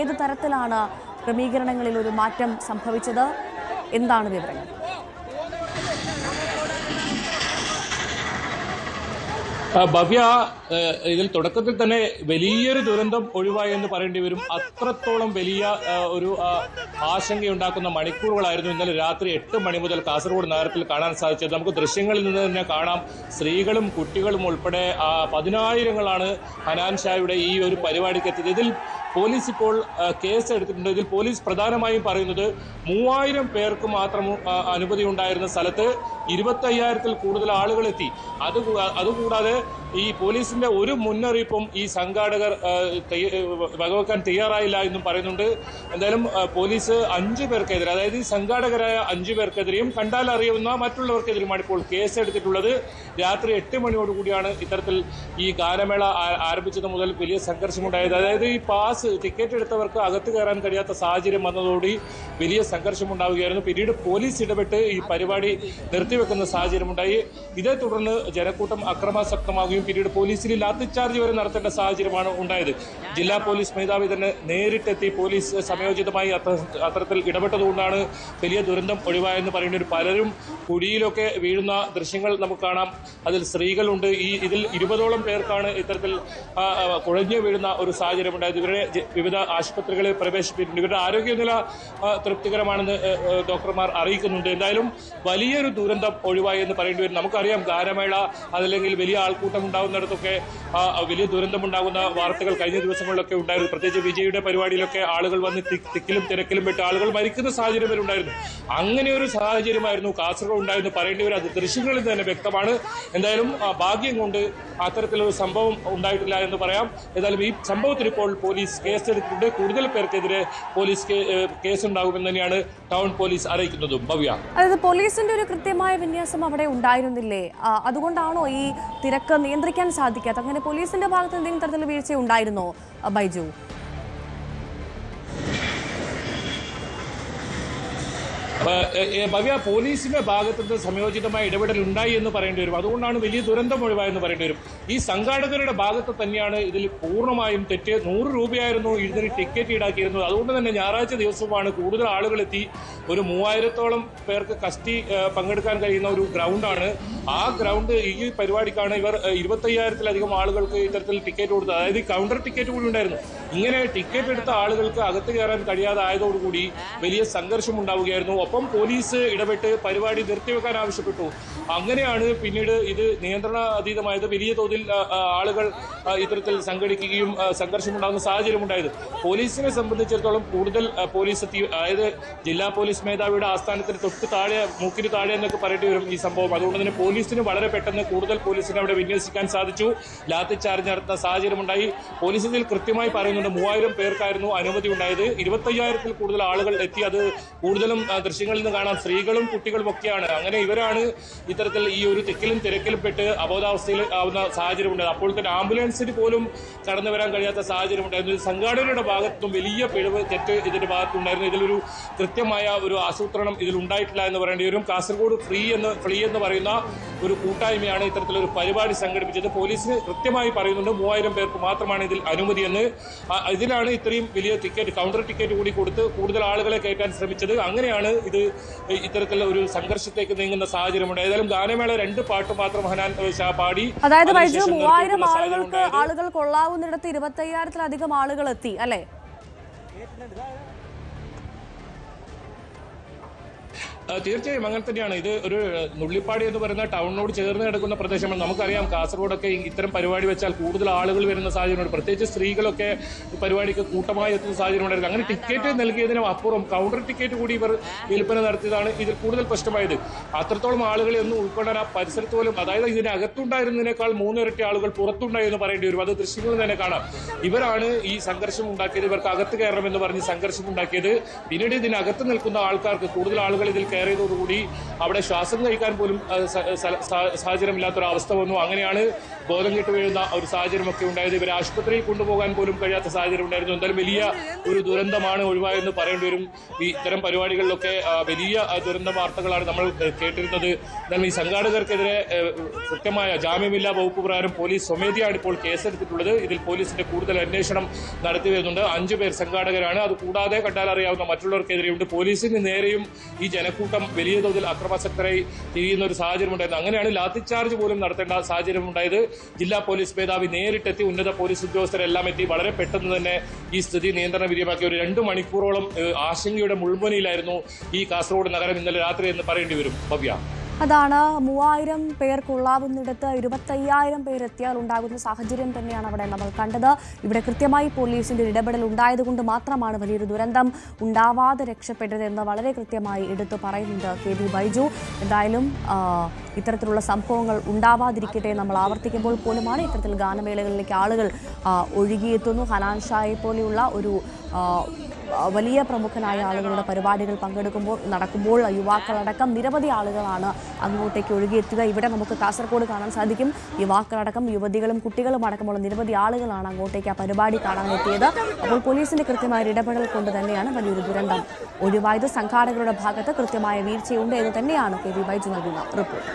ഏത് തരത്തിലാണ് ക്രമീകരണങ്ങളിൽ ഒരു മാറ്റം സംഭവിച്ചത്? എന്താണ് വിവരങ്ങൾ? ഭവ്യ, ഇതിൽ തുടക്കത്തിൽ തന്നെ വലിയൊരു ദുരന്തം ഒഴിവായി എന്ന് പറയേണ്ടി വരും. അത്രത്തോളം വലിയ ഒരു ആശങ്കയുണ്ടാക്കുന്ന മണിക്കൂറുകളായിരുന്നു ഇന്നലെ രാത്രി 8 മണി മുതൽ കാസർഗോഡ് നഗരത്തിൽ കാണാൻ സാധിച്ചത്. നമുക്ക് ദൃശ്യങ്ങളിൽ നിന്ന് തന്നെ കാണാം, സ്ത്രീകളും കുട്ടികളും ഉൾപ്പെടെ 10,000ങ്ങളാണ് ഹനാൻ ഷായുടെ ഈ ഒരു പരിപാടിക്ക് എത്തിയത്. ഇതിൽ പോലീസ് ഇപ്പോൾ കേസ് എടുത്തിട്ടുണ്ട്. ഇതിൽ പോലീസ് പ്രധാനമായും പറയുന്നത് 3000 പേർക്ക് മാത്രം അനുമതി ഉണ്ടായിരുന്ന സ്ഥലത്ത് 25,000-ൽ കൂടുതൽ ആളുകൾ എത്തി. അതുകൂടാതെ ഈ പോലീസിന്റെ ഒരു മുന്നറിയിപ്പും ഈ സംഘാടകർ വകവെക്കാൻ തയ്യാറായില്ല എന്നും പറയുന്നുണ്ട്. എന്തായാലും പോലീസ് 5 പേർക്കെതിരെ, അതായത് ഈ സംഘാടകരായ 5 പേർക്കെതിരെയും കണ്ടാൽ അറിയുന്ന മറ്റുള്ളവർക്കെതിരെയുമാണ് ഇപ്പോൾ കേസ് എടുത്തിട്ടുള്ളത്. രാത്രി 8 മണിയോടുകൂടിയാണ് ഇത്തരത്തിൽ ഈ ഗാനമേള ആരംഭിച്ചത് മുതൽ വലിയ സംഘർഷമുണ്ടായത്. അതായത് ഈ ടിക്കറ്റ് എടുത്തവർക്ക് അകത്ത് കയറാൻ കഴിയാത്ത സാഹചര്യം വന്നതോടെ വലിയ സംഘർഷമുണ്ടാവുകയായിരുന്നു. പിന്നീട് പോലീസ് ഇടപെട്ട് ഈ പരിപാടി നിർത്തിവെക്കുന്ന സാഹചര്യമുണ്ടായി. ഇതേ തുടർന്ന് ജനക്കൂട്ടം അക്രമാസക്തമാകുകയും പിന്നീട് പോലീസിൽ ലാത്തിച്ചാർജ് വരെ നടത്തേണ്ട സാഹചര്യമാണ് ഉണ്ടായത്. ജില്ലാ പോലീസ് മേധാവി തന്നെ നേരിട്ടെത്തി പോലീസ് സമയോചിതമായി അത്തരത്തിൽ ഇടപെട്ടതുകൊണ്ടാണ് വലിയ ദുരന്തം ഒഴിവായെന്ന് പറയുന്നത്. പലരും കുഴിയിലൊക്കെ വീഴുന്ന ദൃശ്യങ്ങൾ നമുക്ക് കാണാം. അതിൽ സ്ത്രീകളുണ്ട്. ഇതിൽ 20ഓളം പേർക്കാണ് ഇത്തരത്തിൽ കുഴഞ്ഞു വീഴുന്ന ഒരു സാഹചര്യം ഉണ്ടായത്. ഇവരെ വിവിധ ആശുപത്രികളിൽ പ്രവേശിപ്പിച്ചിട്ടുണ്ട്. ഇവരുടെ ആരോഗ്യനില തൃപ്തികരമാണെന്ന് ഡോക്ടർമാർ അറിയിക്കുന്നുണ്ട്. എന്തായാലും വലിയൊരു ദുരന്തം ഒഴിവായി എന്ന് പറയേണ്ടി വരും. നമുക്കറിയാം, ഗാനമേള അതല്ലെങ്കിൽ വലിയ ആൾക്കൂട്ടം ഉണ്ടാകുന്നിടത്തൊക്കെ വലിയ ദുരന്തമുണ്ടാകുന്ന വാർത്തകൾ കഴിഞ്ഞ ദിവസങ്ങളിലൊക്കെ ഉണ്ടായിരുന്നു. പ്രത്യേകിച്ച് വിജയുടെ പരിപാടിയിലൊക്കെ ആളുകൾ വന്ന് തിക്കിലും തിരക്കിലും പെട്ട് ആളുകൾ മരിക്കുന്ന സാഹചര്യം വരെ ഉണ്ടായിരുന്നു. അങ്ങനെ ഒരു സാഹചര്യമായിരുന്നു കാസർഗോഡ് ഉണ്ടായെന്ന് പറയേണ്ടി വരും. അത് ദൃശ്യങ്ങളിൽ തന്നെ വ്യക്തമാണ്. എന്തായാലും ഭാഗ്യം കൊണ്ട് അത്തരത്തിലൊരു സംഭവം ഉണ്ടായിട്ടില്ല എന്ന് പറയാം. എന്തായാലും ഈ സംഭവത്തിൽ ഇപ്പോൾ പോലീസ് കേസെടുത്തിട്ടുണ്ട്. കൂടുതൽ പേർക്കെതിരെ പോലീസ് കേസുണ്ടാകുമെന്ന് തന്നെയാണ് ടൗൺ പോലീസ് അറിയിക്കുന്നത്. ഭവ്യ, അതായത് പോലീസിന്റെ ഒരു കൃത്യമായ വിന്യാസം അവിടെ ഉണ്ടായിരുന്നില്ലേ? അതുകൊണ്ടാണോ ഈ തിരക്ക് നിയന്ത്രിക്കാൻ സാധിക്കാത്തത്? അങ്ങനെ പോലീസിന്റെ ഭാഗത്ത് എന്തെങ്കിലും തരത്തിലുള്ള വീഴ്ച ഉണ്ടായിരുന്നോ ബൈജു? ഭവ്യ, പോലീസിന്റെ ഭാഗത്തുനിന്ന് സംയോജിതമായ ഇടപെടൽ ഉണ്ടായി എന്ന് പറയേണ്ടി വരും. അതുകൊണ്ടാണ് വലിയ ദുരന്തം ഒഴിവായെന്ന് പറയേണ്ടി വരും. ഈ സംഘാടകരുടെ ഭാഗത്ത് തന്നെയാണ് ഇതിൽ പൂർണ്ണമായും തെറ്റ്. 100 രൂപയായിരുന്നു ഇതിന് ടിക്കറ്റ് ഈടാക്കിയിരുന്നത്. അതുകൊണ്ട് തന്നെ ഞായറാഴ്ച ദിവസമാണ് കൂടുതൽ ആളുകൾ എത്തി. ഒരു 3000-ഓളം പേർക്ക് കസ്റ്റി പങ്കെടുക്കാൻ കഴിയുന്ന ഒരു ഗ്രൗണ്ടാണ്. ആ ഗ്രൗണ്ട് ഈ പരിപാടിക്കാണ് ഇവർ 25,000-ലധികം ആളുകൾക്ക് ഇത്തരത്തിൽ ടിക്കറ്റ് കൊടുത്തത്. അതായത് കൗണ്ടർ ടിക്കറ്റ് കൂടി ഉണ്ടായിരുന്നു. ഇങ്ങനെ ടിക്കറ്റ് എടുത്ത ആളുകൾക്ക് അകത്ത് കയറാൻ കഴിയാതെ ആയതോടുകൂടി വലിയ സംഘർഷം ഉണ്ടാവുകയായിരുന്നു. ഒപ്പം പോലീസ് ഇടപെട്ട് പരിപാടി നിർത്തിവെക്കാൻ ആവശ്യപ്പെട്ടു. അങ്ങനെയാണ് പിന്നീട് ഇത് നിയന്ത്രണാതീതമായത്. വലിയ തോതിൽ ആളുകൾ ഇത്തരത്തിൽ സംഘടിക്കുകയും സംഘർഷമുണ്ടാകുന്ന സാഹചര്യം ഉണ്ടായത്. പോലീസിനെ സംബന്ധിച്ചിടത്തോളം കൂടുതൽ പോലീസ് എത്തി. അതായത് ജില്ലാ പോലീസ് മേധാവിയുടെ ആസ്ഥാനത്തിന് തൊട്ട് താഴെ, മൂക്കിന് താഴെ എന്നൊക്കെ പറയേണ്ടി വരും ഈ സംഭവം. അതുകൊണ്ട് തന്നെ പോലീസിന് വളരെ പെട്ടെന്ന് കൂടുതൽ പോലീസിനെ അവിടെ വിന്യസിക്കാൻ സാധിച്ചു. ലാത്തി ചാർജ് നടത്തുന്ന സാഹചര്യമുണ്ടായി. പോലീസ് ഇതിൽ കൃത്യമായി പറയുന്നുണ്ട് 3000 പേർക്കായിരുന്നു അനുമതി ഉണ്ടായത്. 25,000-ൽ കൂടുതൽ ആളുകൾ എത്തി. അത് കൂടുതലും ദൃശ്യങ്ങളിൽ നിന്ന് കാണാം സ്ത്രീകളും കുട്ടികളും ഒക്കെയാണ്. അങ്ങനെ ഇവരാണ് ഇത്തരത്തിൽ ഈ ഒരു തിക്കിലും തിരക്കിലും പെട്ട് അബോധാവസ്ഥയിൽ ആവുന്ന സാഹചര്യം ഉണ്ടായത്. അപ്പോൾ തന്നെ ആംബുലൻസിന് പോലും കടന്നു വരാൻ കഴിയാത്ത സാഹചര്യം ഉണ്ടായിരുന്നു. സംഘാടകരുടെ ഭാഗത്തും വലിയ പിഴവ്, തെറ്റ് ഇതിന്റെ ഭാഗത്തുണ്ടായിരുന്നു. ഇതിലൊരു കൃത്യമായ ഒരു ആസൂത്രണം ഇതിൽ ഉണ്ടായിട്ടില്ല എന്ന് പറയേണ്ടി വരും. കാസർഗോഡ് ഫ്രീ എന്ന് പറയുന്ന ഒരു കൂട്ടായ്മയാണ് ഇത്തരത്തിലൊരു പരിപാടി സംഘടിപ്പിച്ചത്. പോലീസിന് കൃത്യമായി പറയുന്നുണ്ട് 3000 പേർക്ക് മാത്രമാണ് ഇതിൽ അനുമതിയെന്ന്. ഇതിലാണ് ഇത്രയും വലിയ ടിക്കറ്റ്, കൗണ്ടർ ടിക്കറ്റ് കൂടി കൊടുത്ത് കൂടുതൽ ആളുകളെ കയറ്റാൻ ശ്രമിച്ചത്. അങ്ങനെയാണ് ഇത് ഇത്തരത്തിലുള്ള ഒരു സംഘർഷത്തേക്ക് നീങ്ങുന്ന സാഹചര്യമുണ്ട്. ഏതായാലും ഗാനമേള 2 പാട്ട് മാത്രം ഹനാൻ ഷാ പാടി. അതായത് 3000 ആളുകൾ കൊള്ളാവുന്നിടത്ത് 25,000-ലധികം ആളുകൾ എത്തി അല്ലേ? തീർച്ചയായും അങ്ങനെ തന്നെയാണ്. ഇത് ഒരു നുള്ളിപ്പാടി എന്ന് പറയുന്ന ടൗണിനോട് ചേർന്ന് കിടക്കുന്ന പ്രദേശമാണ്. നമുക്കറിയാം കാസർഗോഡൊക്കെ ഇത്തരം പരിപാടി വെച്ചാൽ കൂടുതൽ ആളുകൾ വരുന്ന സാഹചര്യമുണ്ട്. പ്രത്യേകിച്ച് സ്ത്രീകളൊക്കെ പരിപാടിക്ക് കൂട്ടമായി എത്തുന്ന സാഹചര്യം ഉണ്ടായിരുന്നു. അങ്ങനെ ടിക്കറ്റ് നൽകിയതിനും അപ്പുറം കൗണ്ടർ ടിക്കറ്റ് കൂടി ഇവർ വിൽപ്പന നടത്തിയതാണ് ഇതിൽ കൂടുതൽ പ്രശ്നമായത്. അത്രത്തോളം ആളുകളെ ഒന്നും ഉൾക്കൊള്ളാൻ ആ പരിസരത്ത് പോലും, അതായത് ഇതിനകത്തുണ്ടായിരുന്നതിനേക്കാൾ 3 ഇരട്ടി ആളുകൾ പുറത്തുണ്ടായി എന്ന് പറയേണ്ടി വരും. അത് ദൃശ്യങ്ങളിൽ തന്നെ കാണാം. ഇവരാണ് ഈ സംഘർഷം ഉണ്ടാക്കിയത്. ഇവർക്ക് അകത്ത് കയറണമെന്ന് പറഞ്ഞ് സംഘർഷം ഉണ്ടാക്കിയത്. പിന്നീട് ഇതിനകത്ത് നിൽക്കുന്ന ആൾക്കാർക്ക്, കൂടുതൽ ആളുകൾ ഇതിൽ കയറിയതോടുകൂടി അവിടെ ശ്വാസം കഴിക്കാൻ പോലും സാഹചര്യമില്ലാത്തൊരവസ്ഥ വന്നു. അങ്ങനെയാണ് ബോധം കെട്ട് വീഴുന്ന ഒരു സാഹചര്യമൊക്കെ ഉണ്ടായത്. ഇവരെ ആശുപത്രിയിൽ കൊണ്ടുപോകാൻ പോലും കഴിയാത്ത സാഹചര്യം ഉണ്ടായിരുന്നു. എന്തായാലും വലിയ ഒരു ദുരന്തമാണ് ഒഴിവായെന്ന് പറയേണ്ടി വരും. ഈ ഇത്തരം പരിപാടികളിലൊക്കെ വലിയ ദുരന്ത വാർത്തകളാണ് നമ്മൾ കേട്ടിരുന്നത്. എന്നാൽ ഈ സംഘാടകർക്കെതിരെ കൃത്യമായ ജാമ്യമില്ലാ വകുപ്പ് പ്രകാരം പോലീസ് സ്വമേധയാണ് ഇപ്പോൾ കേസെടുത്തിട്ടുള്ളത്. ഇതിൽ പോലീസിന്റെ കൂടുതൽ അന്വേഷണം നടത്തി വരുന്നുണ്ട്. 5 പേർ സംഘാടകരാണ്. അത് കൂടാതെ കണ്ടാലറിയാവുന്ന മറ്റുള്ളവർക്കെതിരെയുണ്ട്. പോലീസിന് നേരെയും ഈ ജനക്കൂട്ടം വലിയ തോതിൽ അക്രമാസക്തരായി തിരിയുന്ന ഒരു സാഹചര്യം ഉണ്ടായിരുന്നു. അങ്ങനെയാണ് ലാത്തി ചാർജ് പോലും നടത്തേണ്ട സാഹചര്യം ഉണ്ടായത്. ജില്ലാ പോലീസ് മേധാവി നേരിട്ടെത്തി, ഉന്നത പോലീസ് ഉദ്യോഗസ്ഥരെല്ലാം എത്തി വളരെ പെട്ടെന്ന് തന്നെ ഈ സ്ഥിതി നിയന്ത്രണ വിധേയമാക്കി. ഒരു 2 മണിക്കൂറോളം ആശങ്കയുടെ മുൾമുനയിലായിരുന്നു ഈ കാസർഗോഡ് നഗരം ഇന്നലെ രാത്രി എന്ന് പറയേണ്ടി വരും. ഭവ്യ, അതാണ് 3000 പേർക്കുള്ളാവുന്നിടത്ത് 25,000 പേരെത്തിയാൽ ഉണ്ടാകുന്ന സാഹചര്യം തന്നെയാണ് അവിടെ നമ്മൾ കണ്ടത്. ഇവിടെ കൃത്യമായി പോലീസിന്റെ ഇടപെടൽ ഉണ്ടായതുകൊണ്ട് മാത്രമാണ് വലിയൊരു ദുരന്തം ഉണ്ടാവാതെ രക്ഷപ്പെട്ടതെന്ന് വളരെ കൃത്യമായി എടുത്തു പറയുന്നുണ്ട് KV ബൈജു. എന്തായാലും ഇത്തരത്തിലുള്ള സംഭവങ്ങൾ ഉണ്ടാവാതിരിക്കട്ടെ. നമ്മൾ ആവർത്തിക്കുമ്പോൾ പോലുമാണ് ഇത്തരത്തിൽ ഗാനമേളകളിലേക്ക് ആളുകൾ ഒഴുകിയെത്തുന്നു. ഹനാൻ ഷായെ പോലെയുള്ള ഒരു വലിയ പ്രമുഖനായ ആളുകളുടെ പരിപാടികൾ നടക്കുമ്പോൾ യുവാക്കളടക്കം നിരവധി ആളുകളാണ് അങ്ങോട്ടേക്ക് ഒഴുകിയെത്തുക. ഇവിടെ നമുക്ക് കാസർഗോഡ് കാണാൻ സാധിക്കും. യുവാക്കളടക്കം യുവതികളും കുട്ടികളും അടക്കമുള്ള നിരവധി ആളുകളാണ് അങ്ങോട്ടേക്ക് ആ പരിപാടി കാണാനെത്തിയത്. അപ്പോൾ പോലീസിന്റെ കൃത്യമായ ഇടപെടൽ കൊണ്ട് തന്നെയാണ് വലിയൊരു ദുരന്തം ഒഴിവായത്. സംഘാടകരുടെ ഭാഗത്ത് കൃത്യമായ വീഴ്ചയുണ്ട് എന്ന് തന്നെയാണ് KV ബൈജു നൽകുന്ന റിപ്പോർട്ട്.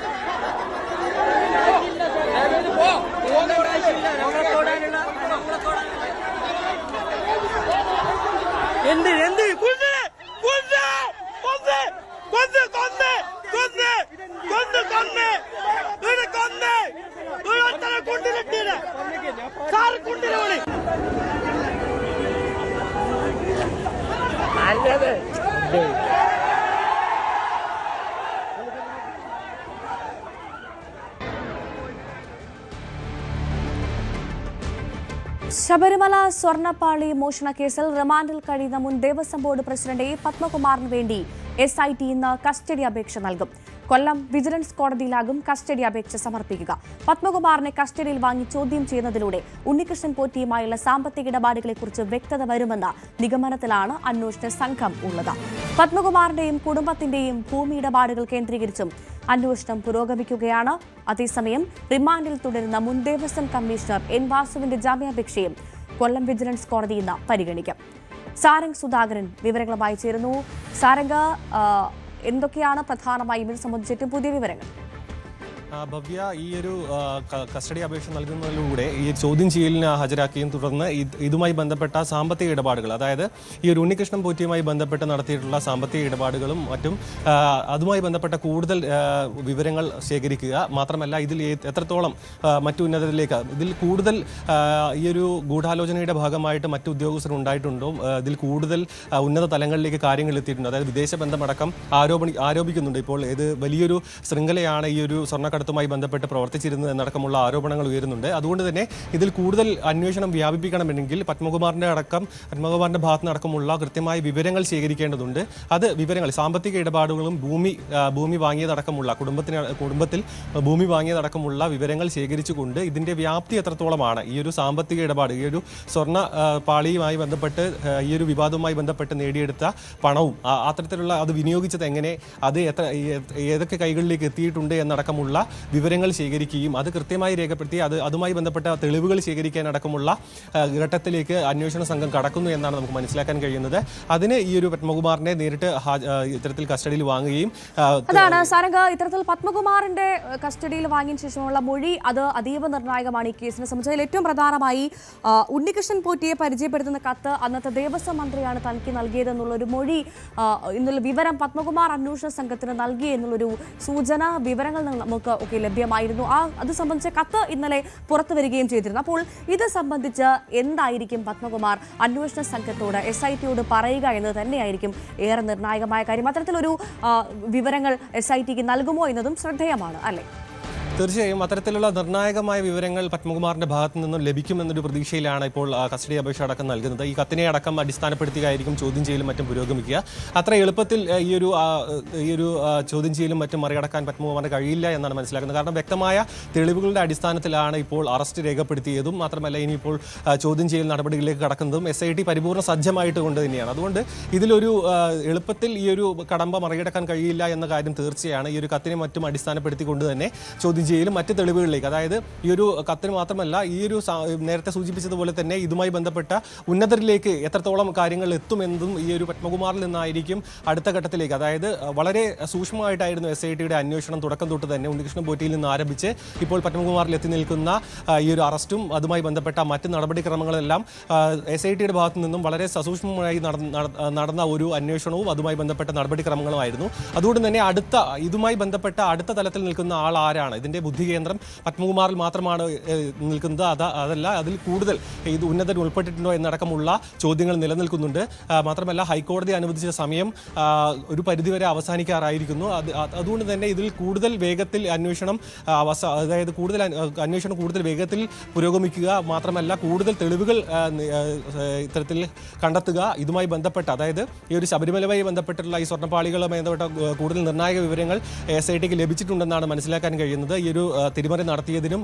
ശബരിമല സ്വർണ്ണപ്പാളി മോഷണ കേസിൽ റിമാൻഡിൽ കഴിയുന്ന മുൻ ദേവസ്വം ബോർഡ് പ്രസിഡന്റ് A. പത്മകുമാറിന് വേണ്ടി SIT ഇന്ന് കസ്റ്റഡി അപേക്ഷ നൽകും. കൊല്ലം വിജിലൻസ് കോടതിയിലാകും കസ്റ്റഡി അപേക്ഷ സമർപ്പിക്കുക. പത്മകുമാറിനെ കസ്റ്റഡിയിൽ വാങ്ങി ചോദ്യം ചെയ്യുന്നതിലൂടെ ഉണ്ണികൃഷ്ണൻ പോറ്റിയുമായുള്ള സാമ്പത്തിക ഇടപാടുകളെക്കുറിച്ച് വ്യക്തത വരുമെന്ന നിഗമനത്തിലാണ് അന്വേഷണ സംഘം ഉള്ളത്. പത്മകുമാറിന്റെയും കുടുംബത്തിന്റെയും ഭൂമി ഇടപാടുകൾ കേന്ദ്രീകരിച്ചും അന്വേഷണം പുരോഗമിക്കുകയാണ്. അതേസമയം റിമാൻഡിൽ തുടരുന്ന മുൻ ദേവസ്വം കമ്മീഷണർ N. വാസുവിന്റെ ജാമ്യാപേക്ഷയും കൊല്ലം വിജിലൻസ് കോടതി ഇന്ന് പരിഗണിക്കും. സാരംഗ് സുധാകരൻ വിവരങ്ങളുമായി ചേരുന്നു. സാരംഗ്, എന്തൊക്കെയാണ് പ്രധാനമായും ഇത് സംബന്ധിച്ച് ഏറ്റവും പുതിയ വിവരങ്ങൾ? ഭവ്യ, ഈ ഒരു കസ്റ്റഡി അപേക്ഷ നൽകുന്നതിലൂടെ ഈ ചോദ്യം ചെയ്യലിന് ഹാജരാക്കുകയും തുടർന്ന് ഇതുമായി ബന്ധപ്പെട്ട സാമ്പത്തിക ഇടപാടുകൾ, അതായത് ഈ ഒരു ഉണ്ണികൃഷ്ണൻ പോറ്റിയുമായി ബന്ധപ്പെട്ട് നടത്തിയിട്ടുള്ള സാമ്പത്തിക ഇടപാടുകളും മറ്റും അതുമായി ബന്ധപ്പെട്ട കൂടുതൽ വിവരങ്ങൾ ശേഖരിക്കുക. മാത്രമല്ല ഇതിൽ എത്രത്തോളം മറ്റു ഉന്നതരിലേക്ക് ഇതിൽ കൂടുതൽ ഈ ഒരു ഗൂഢാലോചനയുടെ ഭാഗമായിട്ട് മറ്റു ഉദ്യോഗസ്ഥർ ഉണ്ടായിട്ടുണ്ടോ, ഇതിൽ കൂടുതൽ ഉന്നത തലങ്ങളിലേക്ക് കാര്യങ്ങൾ എത്തിയിട്ടുണ്ടോ, അതായത് വിദേശ ബന്ധമടക്കം ആരോപിക്കുന്നുണ്ട്. ഇപ്പോൾ ഇത് വലിയൊരു ശൃംഖലയാണ് ഈ ഒരു സ്വർണ്ണക്കടത്തുമായി ബന്ധപ്പെട്ട് പ്രവർത്തിച്ചിരുന്നത് എന്നടക്കമുള്ള ആരോപണങ്ങൾ ഉയരുന്നുണ്ട്. അതുകൊണ്ട് തന്നെ ഇതിൽ കൂടുതൽ അന്വേഷണം വ്യാപിപ്പിക്കണമെങ്കിൽ പത്മകുമാറിന്റെ ഭാഗത്തു നിന്നടക്കമുള്ള കൃത്യമായ വിവരങ്ങൾ ശേഖരിക്കേണ്ടതുണ്ട്. അത് വിവരങ്ങൾ സാമ്പത്തിക ഇടപാടുകളും ഭൂമി വാങ്ങിയതടക്കമുള്ള കുടുംബത്തിൽ ഭൂമി വാങ്ങിയതടക്കമുള്ള വിവരങ്ങൾ ശേഖരിച്ചുകൊണ്ട് ഇതിന്റെ വ്യാപ്തി എത്രത്തോളമാണ്, ഈ ഒരു സാമ്പത്തിക ഇടപാട്, ഈ ഒരു സ്വർണ്ണ പാളിയുമായി ബന്ധപ്പെട്ട് ഈ ഒരു വിവാദവുമായി ബന്ധപ്പെട്ട് നേടിയെടുത്ത പണവും അത്തരത്തിലുള്ള അത് വിനിയോഗിച്ചത് എങ്ങനെ, അത് ഏതൊക്കെ കൈകളിലേക്ക് എത്തിയിട്ടുണ്ട് എന്നടക്കമുള്ള വിവരങ്ങൾ ശേഖരിക്കുകയും അത് കൃത്യമായി രേഖപ്പെടുത്തി അതുമായി ബന്ധപ്പെട്ട തെളിവുകൾ ശേഖരിക്കാനടക്കമുള്ള ഘട്ടത്തിലേക്ക് അന്വേഷണ സംഘം കടക്കുന്നു എന്നാണ് നമുക്ക് മനസ്സിലാക്കാൻ കഴിയുന്നത്. അതിന് ഈ ഒരു പത്മകുമാറിനെ നേരിട്ട് ഇത്തരത്തിൽ കസ്റ്റഡിയിൽ വാങ്ങുകയും അതാണ് സാരംഗ്, ഇത്തരത്തിൽ പത്മകുമാറിന്റെ കസ്റ്റഡിയിൽ വാങ്ങിയ ശേഷമുള്ള മൊഴി അത് അതീവ നിർണായകമാണ് ഈ കേസിനെ സംബന്ധിച്ചതിൽ. ഏറ്റവും പ്രധാനമായി ഉണ്ണികൃഷ്ണൻ പോറ്റിയെ പരിചയപ്പെടുത്തുന്ന കത്ത് അന്നത്തെ ദേവസ്വം മന്ത്രിയാണ് തനിക്ക് നൽകിയതെന്നുള്ളൊരു മൊഴി, എന്നുള്ള വിവരം പത്മകുമാർ അന്വേഷണ സംഘത്തിന് നൽകി എന്നുള്ളൊരു സൂചന, വിവരങ്ങൾ നമുക്ക് ഒക്കെ ലഭ്യമായിരുന്നു. അത് സംബന്ധിച്ച കത്ത് ഇന്നലെ പുറത്തു വരികയും ചെയ്തിരുന്നു. അപ്പോൾ ഇത് സംബന്ധിച്ച് എന്തായിരിക്കും പത്മകുമാർ അന്വേഷണ സംഘത്തോട് SITയോട് പറയുക എന്നത് തന്നെയായിരിക്കും ഏറെ നിർണായകമായ കാര്യം. അത്തരത്തിലൊരു വിവരങ്ങൾ SITക്ക് നൽകുമോ എന്നതും ശ്രദ്ധേയമാണ്, അല്ലേ? തീർച്ചയായും അത്തരത്തിലുള്ള നിർണായകമായ വിവരങ്ങൾ പത്മകുമാറിന്റെ ഭാഗത്തു നിന്നും ലഭിക്കുമെന്നൊരു പ്രതീക്ഷയിലാണ് ഇപ്പോൾ കസ്റ്റഡി അപേക്ഷ അടക്കം നൽകുന്നത്. ഈ കത്തിനെ അടക്കം അടിസ്ഥാനപ്പെടുത്തിയായിരിക്കും ചോദ്യം ചെയ്യലും മറ്റും പുരോഗമിക്കുക. അത്ര എളുപ്പത്തിൽ ഈ ഒരു ചോദ്യം ചെയ്യലും മറ്റും മറികടക്കാൻ പത്മകുമാറിന് കഴിയില്ല എന്നാണ് മനസ്സിലാക്കുന്നത്. കാരണം വ്യക്തമായ തെളിവുകളുടെ അടിസ്ഥാനത്തിലാണ് ഇപ്പോൾ അറസ്റ്റ് രേഖപ്പെടുത്തിയതും മാത്രമല്ല ഇനിയിപ്പോൾ ചോദ്യം ചെയ്യൽ നടപടികളിലേക്ക് കടക്കുന്നതും SIT പരിപൂർണ്ണ സജ്ജമായിട്ട് കൊണ്ട് തന്നെയാണ്. അതുകൊണ്ട് ഇതിലൊരു എളുപ്പത്തിൽ ഈ ഒരു കടമ്പ മറികടക്കാൻ കഴിയില്ല എന്ന കാര്യം തീർച്ചയാണ്. ഈ ഒരു കത്തിനെ മറ്റും അടിസ്ഥാനപ്പെടുത്തിക്കൊണ്ട് തന്നെ ചോദ്യം ചെയ്യലും മറ്റ് തെളിവുകളിലേക്ക്, അതായത് ഈ ഒരു കത്തിന് മാത്രമല്ല ഈ ഒരു നേരത്തെ സൂചിപ്പിച്ചതുപോലെ തന്നെ ഇതുമായി ബന്ധപ്പെട്ട ഉന്നതരിലേക്ക് എത്രത്തോളം കാര്യങ്ങൾ എത്തുമെന്നതും ഈ ഒരു പത്മകുമാറിൽ നിന്നായിരിക്കും അടുത്ത ഘട്ടത്തിലേക്ക്, അതായത് വളരെ സൂക്ഷ്മമായിട്ടായിരുന്നു SITയുടെ അന്വേഷണം തുടക്കം തൊട്ട് തന്നെ ഉണ്ണികൃഷ്ണൻ പോറ്റിയിൽ നിന്ന് ആരംഭിച്ച് ഇപ്പോൾ പത്മകുമാറിൽ എത്തി നിൽക്കുന്ന ഈ ഒരു അറസ്റ്റും അതുമായി ബന്ധപ്പെട്ട മറ്റ് നടപടിക്രമങ്ങളെല്ലാം SITയുടെ ഭാഗത്തു നിന്നും വളരെ സസൂക്ഷ്മമായി നടന്ന ഒരു അന്വേഷണവും അതുമായി ബന്ധപ്പെട്ട നടപടിക്രമങ്ങളുമായിരുന്നു. അതുകൊണ്ട് തന്നെ ഇതുമായി ബന്ധപ്പെട്ട അടുത്ത തലത്തിൽ നിൽക്കുന്ന ആൾ ആരാണ്, ഇതിന്റെ ബുദ്ധി കേന്ദ്രം പത്മകുമാറിൽ മാത്രമാണ് നിൽക്കുന്നത്, അതല്ല അതിൽ കൂടുതൽ ഇത് ഉന്നതർ ഉൾപ്പെട്ടിട്ടുണ്ടോ എന്നടക്കമുള്ള ചോദ്യങ്ങൾ നിലനിൽക്കുന്നുണ്ട്. മാത്രമല്ല ഹൈക്കോടതി അനുവദിച്ച സമയം ഒരു പരിധിവരെ അവസാനിക്കാറായിരിക്കുന്നു. അതുകൊണ്ട് തന്നെ ഇതിൽ കൂടുതൽ വേഗത്തിൽ അന്വേഷണം കൂടുതൽ വേഗത്തിൽ പുരോഗമിക്കുക, മാത്രമല്ല കൂടുതൽ തെളിവുകൾ ഇത്തരത്തിൽ കണ്ടെത്തുക. ഇതുമായി ബന്ധപ്പെട്ട, അതായത് ഈ ഒരു ശബരിമലയുമായി ബന്ധപ്പെട്ടുള്ള ഈ സ്വർണ്ണപ്പാളികളുമായി ബന്ധപ്പെട്ട കൂടുതൽ നിർണായക വിവരങ്ങൾ SITക്ക് ലഭിച്ചിട്ടുണ്ടെന്നാണ് മനസ്സിലാക്കാൻ കഴിയുന്നത്. ഈ ഒരു തിരിമറി നടത്തിയതിനും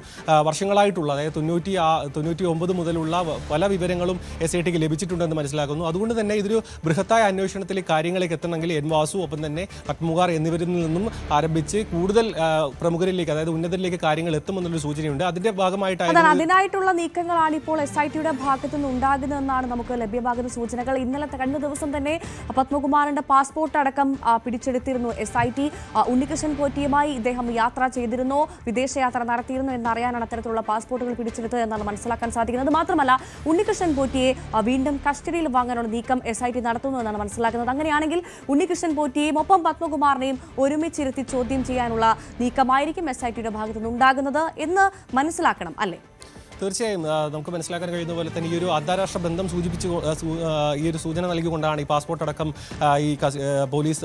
വർഷങ്ങളായിട്ടുള്ള, അതായത് 99 മുതലുള്ള പല വിവരങ്ങളും SITക്ക് ലഭിച്ചിട്ടുണ്ടെന്ന് മനസ്സിലാക്കുന്നു. അതുകൊണ്ട് തന്നെ ഇതൊരു ബൃഹത്തായ അന്വേഷണത്തിലെ കാര്യങ്ങളിലേക്ക് എത്തണമെങ്കിൽ N വാസു ഒപ്പം തന്നെ പത്മകുമാർ എന്നിവരിൽ നിന്നും ആരംഭിച്ച് കൂടുതൽ പ്രമുഖരിലേക്ക്, അതായത് ഉന്നതരിലേക്ക് കാര്യങ്ങൾ എത്തുമെന്നൊരു സൂചനയുണ്ട്. അതിന്റെ അതിനായിട്ടുള്ള നീക്കങ്ങളാണ് ഇപ്പോൾ SITയുടെ ഭാഗത്തു നിന്ന് ഉണ്ടാകുന്നതെന്നാണ് നമുക്ക് ലഭ്യമാകുന്ന സൂചനകൾ. കഴിഞ്ഞ ദിവസം തന്നെ പത്മകുമാറിന്റെ പാസ്പോർട്ട് അടക്കം പിടിച്ചെടുത്തിരുന്നു SIT. ഉണ്ണികൃഷ്ണൻ പോറ്റിയുമായി ഇദ്ദേഹം യാത്ര ചെയ്തിരുന്നു, വിദേശയാത്ര നടത്തിയിരുന്നു എന്നറിയാനാണ് അത്തരത്തിലുള്ള പാസ്പോർട്ടുകൾ പിടിച്ചെടുത്തത് എന്നാണ് മനസ്സിലാക്കാൻ സാധിക്കുന്നത്. മാത്രമല്ല ഉണ്ണികൃഷ്ണൻ പോറ്റിയെ വീണ്ടും കസ്റ്റഡിയിൽ വാങ്ങാനുള്ള നീക്കം SIT നടത്തുന്നു എന്നാണ് മനസ്സിലാക്കുന്നത്. അങ്ങനെയാണെങ്കിൽ ഉണ്ണികൃഷ്ണൻ പോറ്റിയെയും ഒപ്പം പത്മകുമാറിനെയും ഒരുമിച്ചിരുത്തി ചോദ്യം ചെയ്യാനുള്ള നീക്കമായിരിക്കും SITയുടെ ഭാഗത്തു നിന്ന് ഉണ്ടാകുന്നത് എന്ന് മനസ്സിലാക്കണം, അല്ലേ? തീർച്ചയായും നമുക്ക് മനസ്സിലാക്കാൻ കഴിയുന്ന പോലെ തന്നെ ഈ ഒരു അന്താരാഷ്ട്ര ബന്ധം സൂചിപ്പിച്ച് ഈ ഒരു സൂചന നൽകിക്കൊണ്ടാണ് ഈ പാസ്പോർട്ട് അടക്കം ഈ പോലീസ്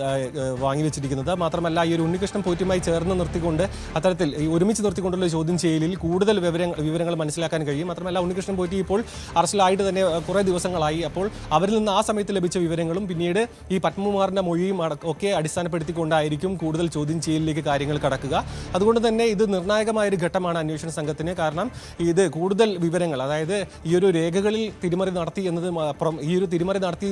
വാങ്ങിവെച്ചിരിക്കുന്നത്. മാത്രമല്ല ഈ ഒരു ഉണ്ണികൃഷ്ണൻ പോറ്റിയുമായി ചേർന്ന് നിർത്തിക്കൊണ്ട് അത്തരത്തിൽ ഒരുമിച്ച് നിർത്തിക്കൊണ്ടുള്ള ചോദ്യം ചെയ്യലിൽ കൂടുതൽ വിവരങ്ങൾ മനസ്സിലാക്കാൻ കഴിയും. മാത്രമല്ല ഉണ്ണികൃഷ്ണൻ പോറ്റി ഇപ്പോൾ അറസ്റ്റിലായിട്ട് തന്നെ കുറേ ദിവസങ്ങളായി. അപ്പോൾ അവരിൽ നിന്ന് ആ സമയത്ത് ലഭിച്ച വിവരങ്ങളും പിന്നീട് ഈ പത്മകുമാറിന്റെ മൊഴിയും ഒക്കെ അടിസ്ഥാനപ്പെടുത്തിക്കൊണ്ടായിരിക്കും കൂടുതൽ ചോദ്യം ചെയ്യലിലേക്ക് കാര്യങ്ങൾ കടക്കുക. അതുകൊണ്ട് തന്നെ ഇത് നിർണായകമായ ഒരു ഘട്ടമാണ് അന്വേഷണ സംഘത്തിന്. കാരണം ഇത് കൂടുതൽ വിവരങ്ങൾ, അതായത് ഈ ഒരു രേഖകളിൽ തിരിമറി നടത്തി എന്നതും അപ്പുറം ഈ ഒരു തിരിമറി നടത്തി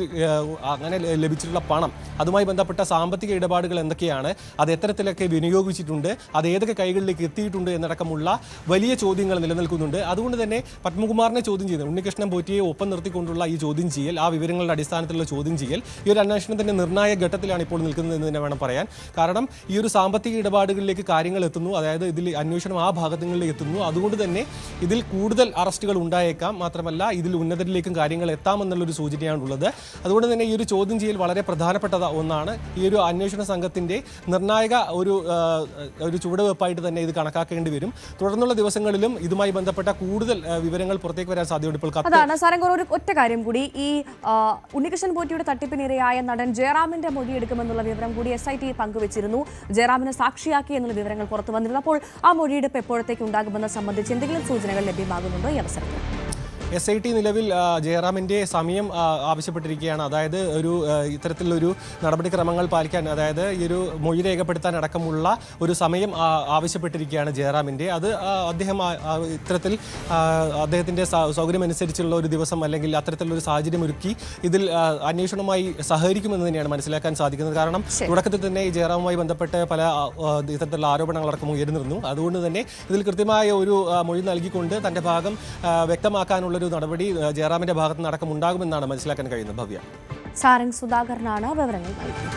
അങ്ങനെ ലഭിച്ചിട്ടുള്ള പണം, അതുമായി ബന്ധപ്പെട്ട സാമ്പത്തിക ഇടപാടുകൾ എന്തൊക്കെയാണ്, അത് എത്തരത്തിലൊക്കെ വിനിയോഗിച്ചിട്ടുണ്ട്, അത് ഏതൊക്കെ കൈകളിലേക്ക് എത്തിയിട്ടുണ്ട് എന്നടക്കമുള്ള വലിയ ചോദ്യങ്ങൾ നിലനിൽക്കുന്നുണ്ട്. അതുകൊണ്ട് തന്നെ പത്മകുമാറിനെ ചോദ്യം ചെയ്യുന്നത്, ഉണ്ണികൃഷ്ണൻ പോറ്റിയെ ഒപ്പം നിർത്തിക്കൊണ്ടുള്ള ഈ ചോദ്യം ചെയ്യൽ, ആ വിവരങ്ങളുടെ അടിസ്ഥാനത്തിലുള്ള ചോദ്യം ചെയ്യൽ ഈ ഒരു അന്വേഷണത്തിന്റെ നിർണായക ഘട്ടത്തിലാണ് ഇപ്പോൾ നിൽക്കുന്നത് എന്ന് തന്നെ വേണം പറയാൻ. കാരണം ഈ ഒരു സാമ്പത്തിക ഇടപാടുകളിലേക്ക് കാര്യങ്ങൾ എത്തുന്നു, അതായത് ഇതിൽ അന്വേഷണം ആ ഭാഗങ്ങളിലേക്ക് എത്തുന്നു. അതുകൊണ്ട് തന്നെ ഇതിൽ കൂടുതൽ അറസ്റ്റുകൾ ഉണ്ടായേക്കാം, മാത്രമല്ല ഇതിൽ ഉന്നതരിലേക്കും കാര്യങ്ങൾ എത്താമെന്നുള്ളൊരു സൂചനയാണുള്ളത്. അതുകൊണ്ട് തന്നെ ഈ ഒരു ചോദ്യം ചെയ്യൽ വളരെ പ്രധാനപ്പെട്ട ഒന്നാണ്. ഈ ഒരു അന്വേഷണ സംഘത്തിന്റെ നിർണായക ഒരു ചുവടുവെപ്പായിട്ട് തന്നെ ഇത് കണക്കാക്കേണ്ടി വരും. തുടർന്നുള്ള ദിവസങ്ങളിലും ഇതുമായി ബന്ധപ്പെട്ട കൂടുതൽ വിവരങ്ങൾ പുറത്തേക്ക് വരാൻ സാധ്യതയുണ്ട്. ഇപ്പോൾ അതാണ് സാരംഗോർ, ഒരു ഒറ്റ കാര്യം കൂടി, ഈ ഉണ്ണികൃഷ്ണൻ പോറ്റിയുടെ തട്ടിപ്പിനിരയായ നടൻ ജയറാമിന്റെ മൊഴിയെടുക്കുമെന്നുള്ള വിവരം കൂടി SIT പങ്കുവച്ചിരുന്നു. ജയറാമിനെ സാക്ഷിയാക്കി എന്നുള്ള വിവരങ്ങൾ പുറത്തു വന്നിരുന്നു. അപ്പോൾ ആ മൊഴിയെടുപ്പ് എപ്പോഴത്തേക്ക് ഉണ്ടാകുമെന്ന് സംബന്ധിച്ച് എന്തെങ്കിലും സൂചനകൾ ലഭ്യമാകുന്നുണ്ടോ ഈ അവസരത്തിൽ? SIT നിലവിൽ ജയറാമിൻ്റെ സമയം ആവശ്യപ്പെട്ടിരിക്കുകയാണ്. അതായത് ഇത്തരത്തിലൊരു നടപടിക്രമങ്ങൾ പാലിക്കാൻ, അതായത് ഈ ഒരു മൊഴി രേഖപ്പെടുത്താൻ അടക്കമുള്ള ഒരു സമയം ആവശ്യപ്പെട്ടിരിക്കുകയാണ് ജയറാമിൻ്റെ. അത് അദ്ദേഹം ഇത്തരത്തിൽ അദ്ദേഹത്തിൻ്റെ സൗകര്യമനുസരിച്ചുള്ള ഒരു ദിവസം അല്ലെങ്കിൽ അത്തരത്തിലുള്ളൊരു സാഹചര്യം ഒരുക്കി ഇതിൽ അന്വേഷണവുമായി സഹകരിക്കുമെന്ന് തന്നെയാണ് മനസ്സിലാക്കാൻ സാധിക്കുന്നത്. കാരണം തുടക്കത്തിൽ തന്നെ ഈ ജയറാമുമായി ബന്ധപ്പെട്ട് പല ഇത്തരത്തിലുള്ള ആരോപണങ്ങളടക്കം ഉയർന്നിരുന്നു. അതുകൊണ്ട് തന്നെ ഇതിൽ കൃത്യമായ ഒരു മൊഴി നൽകിക്കൊണ്ട് തൻ്റെ ഭാഗം വ്യക്തമാക്കാനുള്ള നടപടി ജയറാമിന്റെ ഭാഗത്ത് നടക്കം ഉണ്ടാകുമെന്നാണ് മനസ്സിലാക്കാൻ കഴിയുന്നത്. ഭവ്യ, സാരംഗ് സുധാകരനാണ് വിവരങ്ങൾ നൽകിയത്.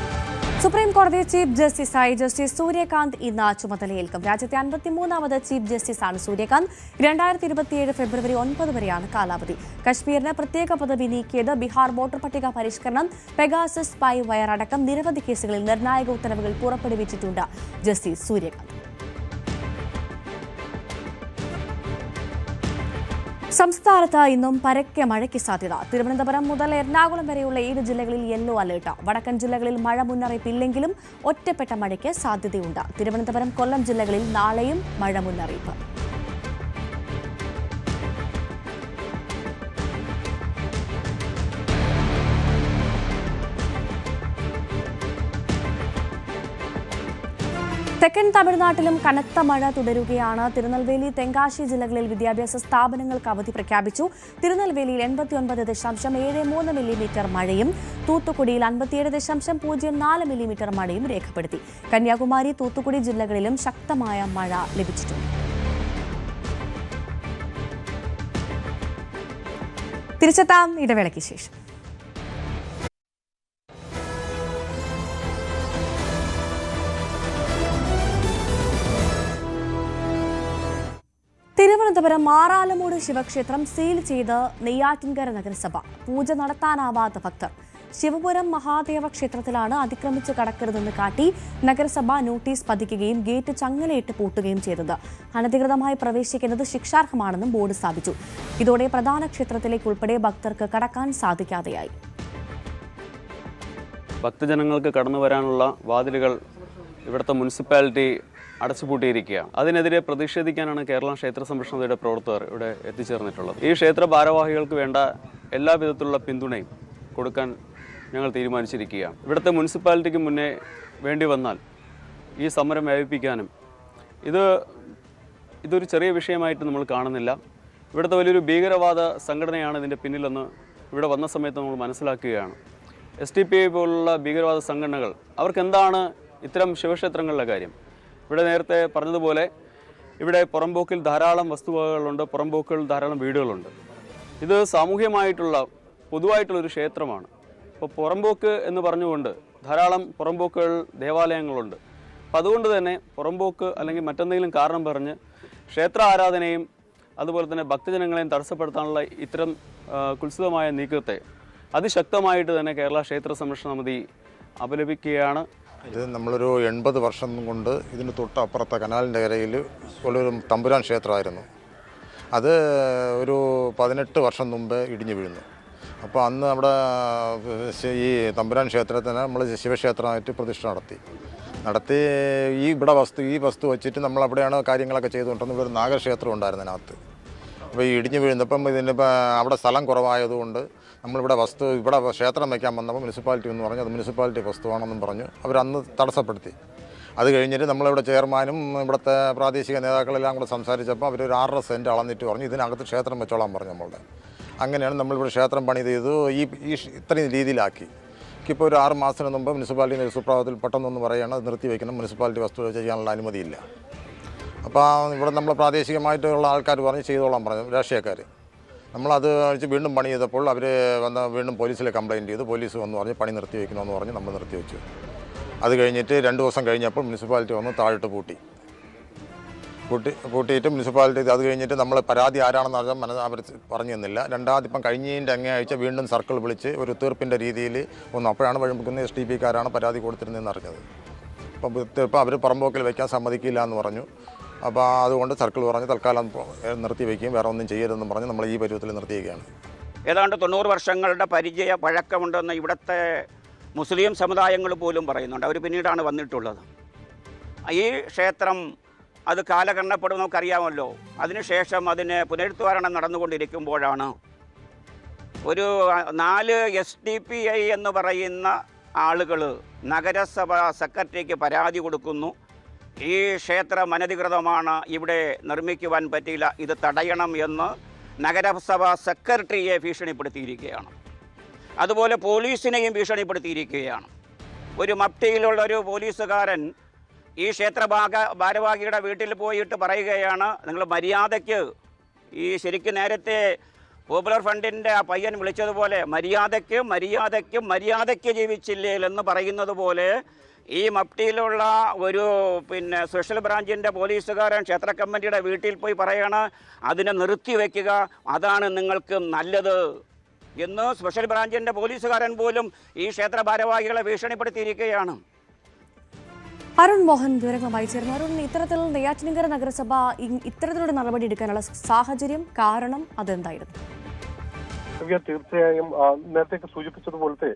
സുപ്രീം കോടതി ചീഫ് ജസ്റ്റിസായി ജസ്റ്റിസ് സൂര്യകാന്ത് ഇന്ന് ചുമതലയേൽക്കും. രാജ്യത്തെ 53ാമത് ചീഫ് ജസ്റ്റിസാണ് സൂര്യകാന്ത്. 2027 ഫെബ്രുവരി 9 വരെയാണ് കാലാവധി. കശ്മീരിന് പ്രത്യേക പദവി നീക്കിയത്, ബീഹാർ വോട്ടർ പട്ടിക പരിഷ്കരണം, പെഗാസസ് സ്പൈ വയർ അടക്കം നിരവധി കേസുകളിൽ നിർണായക ഉത്തരവുകൾ പുറപ്പെടുവിച്ചിട്ടുണ്ട് ജസ്റ്റിസ് സൂര്യകാന്ത്. സംസ്ഥാനത്ത് ഇന്നും പരക്കെ മഴയ്ക്ക് സാധ്യത. തിരുവനന്തപുരം മുതൽ എറണാകുളം വരെയുള്ള 7 ജില്ലകളിൽ യെല്ലോ അലർട്ട്. വടക്കൻ ജില്ലകളിൽ മഴ മുന്നറിയിപ്പില്ലെങ്കിലും ഒറ്റപ്പെട്ട മഴയ്ക്ക് സാധ്യതയുണ്ട്. തിരുവനന്തപുരം, കൊല്ലം ജില്ലകളിൽ നാളെയും മഴ മുന്നറിയിപ്പ്. തെക്കൻ തമിഴ്നാട്ടിലും കനത്ത മഴ തുടരുകയാണ്. തിരുനെൽവേലി, തെങ്കാശി ജില്ലകളിൽ വിദ്യാഭ്യാസ സ്ഥാപനങ്ങൾക്ക് അവധി പ്രഖ്യാപിച്ചു. തിരുനെൽവേലിയിൽ 89.73 മില്ലിമീറ്റർ മഴയും തൂത്തുക്കുടിയിൽ 57.04 മില്ലിമീറ്റർ മഴയും രേഖപ്പെടുത്തി. കന്യാകുമാരി, തൂത്തുക്കുടി ജില്ലകളിലും ശക്തമായ മഴ ലഭിച്ചിട്ടുണ്ട്. തിരിച്ചെത്താം ഇടവേളയ്ക്ക് ശേഷം. തിരുവനന്തപുരം മാറാലമൂട് ശിവക്ഷേത്രം സീൽ ചെയ്ത് നെയ്യാറ്റിൻകര നഗരസഭ. പൂജ നടത്താനാവാത്ത ഭക്തർ. ശിവപുരം മഹാദേവ ക്ഷേത്രത്തിലാണ് അതിക്രമിച്ച് കടക്കരുതെന്ന് കാട്ടി നഗരസഭ നോട്ടീസ് പതിക്കുകയും ഗേറ്റ് ചങ്ങലയിട്ട് പൂട്ടുകയും ചെയ്തത്. അനധികൃതമായി പ്രവേശിക്കുന്നത് ശിക്ഷാർഹമാണെന്നും ബോർഡ് സ്ഥാപിച്ചു. ഇതോടെ പ്രധാന ക്ഷേത്രത്തിലേക്ക് ഉൾപ്പെടെ ഭക്തർക്ക് കടക്കാൻ സാധിക്കാതെയായി. ഭക്തജനങ്ങൾക്ക് കടന്നു വരാനുള്ള വാതിലുകൾ ഇവിടുത്തെ മുനിസിപ്പാലിറ്റി അടച്ചുപൂട്ടിയിരിക്കുകയാണ്. അതിനെതിരെ പ്രതിഷേധിക്കാനാണ് കേരള ക്ഷേത്ര സംരക്ഷണതയുടെ പ്രവർത്തകർ ഇവിടെ എത്തിച്ചേർന്നിട്ടുള്ളത്. ഈ ക്ഷേത്ര ഭാരവാഹികൾക്ക് വേണ്ട എല്ലാ വിധത്തിലുള്ള പിന്തുണയും കൊടുക്കാൻ ഞങ്ങൾ തീരുമാനിച്ചിരിക്കുകയാണ്. ഇവിടുത്തെ മുനിസിപ്പാലിറ്റിക്ക് മുന്നേ വേണ്ടി വന്നാൽ ഈ സമരം വ്യാപിപ്പിക്കാനും ഇതൊരു ചെറിയ വിഷയമായിട്ട് നമ്മൾ കാണുന്നില്ല. ഇവിടുത്തെ വലിയൊരു ഭീകരവാദ സംഘടനയാണ് ഇതിൻ്റെ പിന്നിലെന്ന് ഇവിടെ വന്ന സമയത്ത് നമ്മൾ മനസ്സിലാക്കുകയാണ്. SDPI പോലുള്ള ഭീകരവാദ സംഘടനകൾ അവർക്കെന്താണ് ഇത്തരം ശിവക്ഷേത്രങ്ങളുടെ കാര്യം? ഇവിടെ നേരത്തെ പറഞ്ഞതുപോലെ ഇവിടെ പുറംപോക്കിൽ ധാരാളം വസ്തുവകകളുണ്ട്, പുറംപോക്കിൽ ധാരാളം വീടുകളുണ്ട്. ഇത് സാമൂഹ്യമായിട്ടുള്ള പൊതുവായിട്ടുള്ളൊരു ക്ഷേത്രമാണ്. അപ്പോൾ പുറംപോക്ക് എന്ന് പറഞ്ഞുകൊണ്ട് ധാരാളം പുറംപോക്കുകൾ, ദേവാലയങ്ങളുണ്ട്. അപ്പോൾ അതുകൊണ്ട് തന്നെ പുറംപോക്ക് അല്ലെങ്കിൽ മറ്റെന്തെങ്കിലും കാരണം പറഞ്ഞ് ക്ഷേത്ര ആരാധനയും അതുപോലെ തന്നെ ഭക്തജനങ്ങളെയും തടസ്സപ്പെടുത്താനുള്ള ഇത്തരം കുത്സിതമായ നീക്കത്തെ അതിശക്തമായിട്ട് തന്നെ കേരള ക്ഷേത്ര സംരക്ഷണ സമിതി അപലപിക്കുകയാണ്. ഇത് നമ്മളൊരു 80 വർഷം കൊണ്ട് ഇതിന് തൊട്ടപ്പുറത്തെ കനാലിൻ്റെ കരയിൽ ഉള്ളൊരു തമ്പുരാൻ ക്ഷേത്രമായിരുന്നു. അത് ഒരു 18 വർഷം മുമ്പ് ഇടിഞ്ഞു വീഴുന്നു. അപ്പോൾ അന്ന് അവിടെ ഈ തമ്പുരാൻ ക്ഷേത്രത്തിന് നമ്മൾ ശിവക്ഷേത്രമായിട്ട് പ്രതിഷ്ഠ നടത്തി ഈ വസ്തു വെച്ചിട്ട് നമ്മളവിടെയാണ് കാര്യങ്ങളൊക്കെ ചെയ്തുകൊണ്ടിരുന്നത്. ഒരു നാഗക്ഷേത്രം ഉണ്ടായിരുന്നു അതിനകത്ത്. അപ്പോൾ ഈ ഇടിഞ്ഞു വീഴുന്നപ്പം ഇതിനിപ്പോൾ അവിടെ സ്ഥലം കുറവായതുകൊണ്ട് നമ്മളിവിടെ ക്ഷേത്രം വയ്ക്കാൻ വന്നപ്പോൾ മുനിസിപ്പാലിറ്റി എന്ന് പറഞ്ഞു അത് മുനിസിപ്പാലിറ്റി വസ്തുവാണെന്നും പറഞ്ഞു അവരന്ന് തടസ്സപ്പെടുത്തി. അത് കഴിഞ്ഞിട്ട് നമ്മളിവിടെ ചെയർമാനും ഇവിടുത്തെ പ്രാദേശിക നേതാക്കളെല്ലാം കൂടെ സംസാരിച്ചപ്പോൾ അവരൊരു 6.5 സെൻറ്റ് അളന്നിട്ട് പറഞ്ഞു ഇതിനകത്ത് ക്ഷേത്രം വെച്ചോളാൻ പറഞ്ഞു നമ്മളുടെ. അങ്ങനെയാണ് നമ്മളിവിടെ ക്ഷേത്രം പണിത് ചെയ്തു. ഇത്രയും രീതിയിലാക്കി. ഇപ്പോൾ ഒരു 6 മാസത്തിന് മുമ്പ് മുനിസിപ്പാലിറ്റി സുപ്രഭാതത്തിൽ പെട്ടെന്നൊന്ന് പറയുകയാണ് അത് നിർത്തിവെക്കണം, മുനിസിപ്പാലിറ്റി വസ്തു ചെയ്യാനുള്ള അനുമതിയില്ല. അപ്പോൾ ഇവിടെ നമ്മൾ പ്രാദേശികമായിട്ടുള്ള ആൾക്കാർ പറഞ്ഞ് ചെയ്തോളാൻ പറഞ്ഞു, രാഷ്ട്രീയക്കാർ. നമ്മളത് കഴിച്ച് വീണ്ടും പണി ചെയ്തപ്പോൾ അവർ വന്ന് വീണ്ടും പോലീസിൽ കംപ്ലയിൻറ്റ് ചെയ്തു. പോലീസ് വന്ന് പറഞ്ഞ് പണി നിർത്തിവെക്കണമെന്ന് പറഞ്ഞ് നമ്മൾ നിർത്തിവെച്ചു. അത് കഴിഞ്ഞിട്ട് 2 ദിവസം കഴിഞ്ഞപ്പോൾ മുനിസിപ്പാലിറ്റി വന്ന് താഴിട്ട് പൂട്ടിയിട്ട് മുനിസിപ്പാലിറ്റി അത് കഴിഞ്ഞിട്ട് നമ്മൾ പരാതി ആരാണെന്ന് അറിയാൻ അവർ പറഞ്ഞു തന്നില്ല. രണ്ടാമതിപ്പം കഴിഞ്ഞതിൻ്റെ അങ്ങേയാഴ്ച വീണ്ടും സർക്കിൾ വിളിച്ച് ഒരു തീർപ്പിൻ്റെ രീതിയിൽ ഒന്ന് അപ്പോഴാണ് വഴിമുക്കുന്ന STPക്കാരാണ് പരാതി കൊടുത്തിരുന്നതെന്ന് അറിഞ്ഞത്. അപ്പം അവർ പറമ്പോക്കിൽ വയ്ക്കാൻ സമ്മതിക്കില്ല എന്ന് പറഞ്ഞു. അപ്പോൾ അതുകൊണ്ട് സർക്കിൾ പറഞ്ഞ് തൽക്കാലം നിർത്തി വയ്ക്കുകയും വേറെ ഒന്നും ചെയ്യരുതെന്ന് പറഞ്ഞ് നമ്മൾ ഈ പരുവത്തിൽ നിർത്തിയിരിക്കുകയാണ്. ഏതാണ്ട് 90 വർഷങ്ങളുടെ പഴക്കമുണ്ടെന്ന് ഇവിടുത്തെ മുസ്ലിം സമുദായങ്ങൾ പോലും പറയുന്നുണ്ട്. അവർ പിന്നീടാണ് വന്നിട്ടുള്ളത്. ഈ ക്ഷേത്രം അത് കാലഗണനപ്പെടും നമുക്കറിയാമല്ലോ. അതിനുശേഷം അതിന് പുനരുദ്ധാരണം നടന്നുകൊണ്ടിരിക്കുമ്പോഴാണ് ഒരു 4 SDPI എന്ന് പറയുന്ന ആളുകൾ നഗരസഭ സെക്രട്ടറിക്ക് പരാതി കൊടുക്കുന്നു. ഈ ക്ഷേത്രം അനധികൃതമാണ്, ഇവിടെ നിർമ്മിക്കുവാൻ പറ്റില്ല, ഇത് തടയണം എന്ന് നഗരസഭ സെക്രട്ടറിയെ ഭീഷണിപ്പെടുത്തിയിരിക്കുകയാണ്. അതുപോലെ പോലീസിനെയും ഭീഷണിപ്പെടുത്തിയിരിക്കുകയാണ്. ഒരു മപ്റ്റിയിലുള്ളൊരു പോലീസുകാരൻ ഈ ക്ഷേത്ര ഭാരവാഹിയുടെ വീട്ടിൽ പോയിട്ട് പറയുകയാണ്, നിങ്ങൾ മര്യാദയ്ക്ക് ഈ ശരിക്കും നേരത്തെ പോപ്പുലർ ഫ്രണ്ടിൻ്റെ ആ പയ്യൻ വിളിച്ചതുപോലെ മര്യാദയ്ക്ക് ജീവിച്ചില്ലേ എന്ന് പറയുന്നത് പോലെ ഈ മപ്റ്റിയിലുള്ള ഒരു സ്പെഷ്യൽ ബ്രാഞ്ചിൻ്റെ പോലീസുകാരൻ ക്ഷേത്ര കമ്മിറ്റിയുടെ വീട്ടിൽ പോയി പറയാണ്, അതിനെ നിർത്തിവെക്കുക, അതാണ് നിങ്ങൾക്ക് നല്ലത് എന്ന് സ്പെഷ്യൽ ബ്രാഞ്ചിൻ്റെ പോലീസുകാരൻ പോലും ഈ ക്ഷേത്ര ഭാരവാഹികളെ ഭീഷണിപ്പെടുത്തിയിരിക്കുകയാണ്. അരുൺ മോഹൻ വിവരങ്ങളുമായി ചേർന്നു. അരുൺ, ഇത്തരത്തിൽ നെയ്യാറ്റിൻകര നഗരസഭ ഇത്തരത്തിലൊരു നടപടി എടുക്കാനുള്ള സാഹചര്യം, കാരണം അതെന്തായിരുന്നു? തീർച്ചയായും നേരത്തെ സൂചിപ്പിച്ചതുപോലത്തെ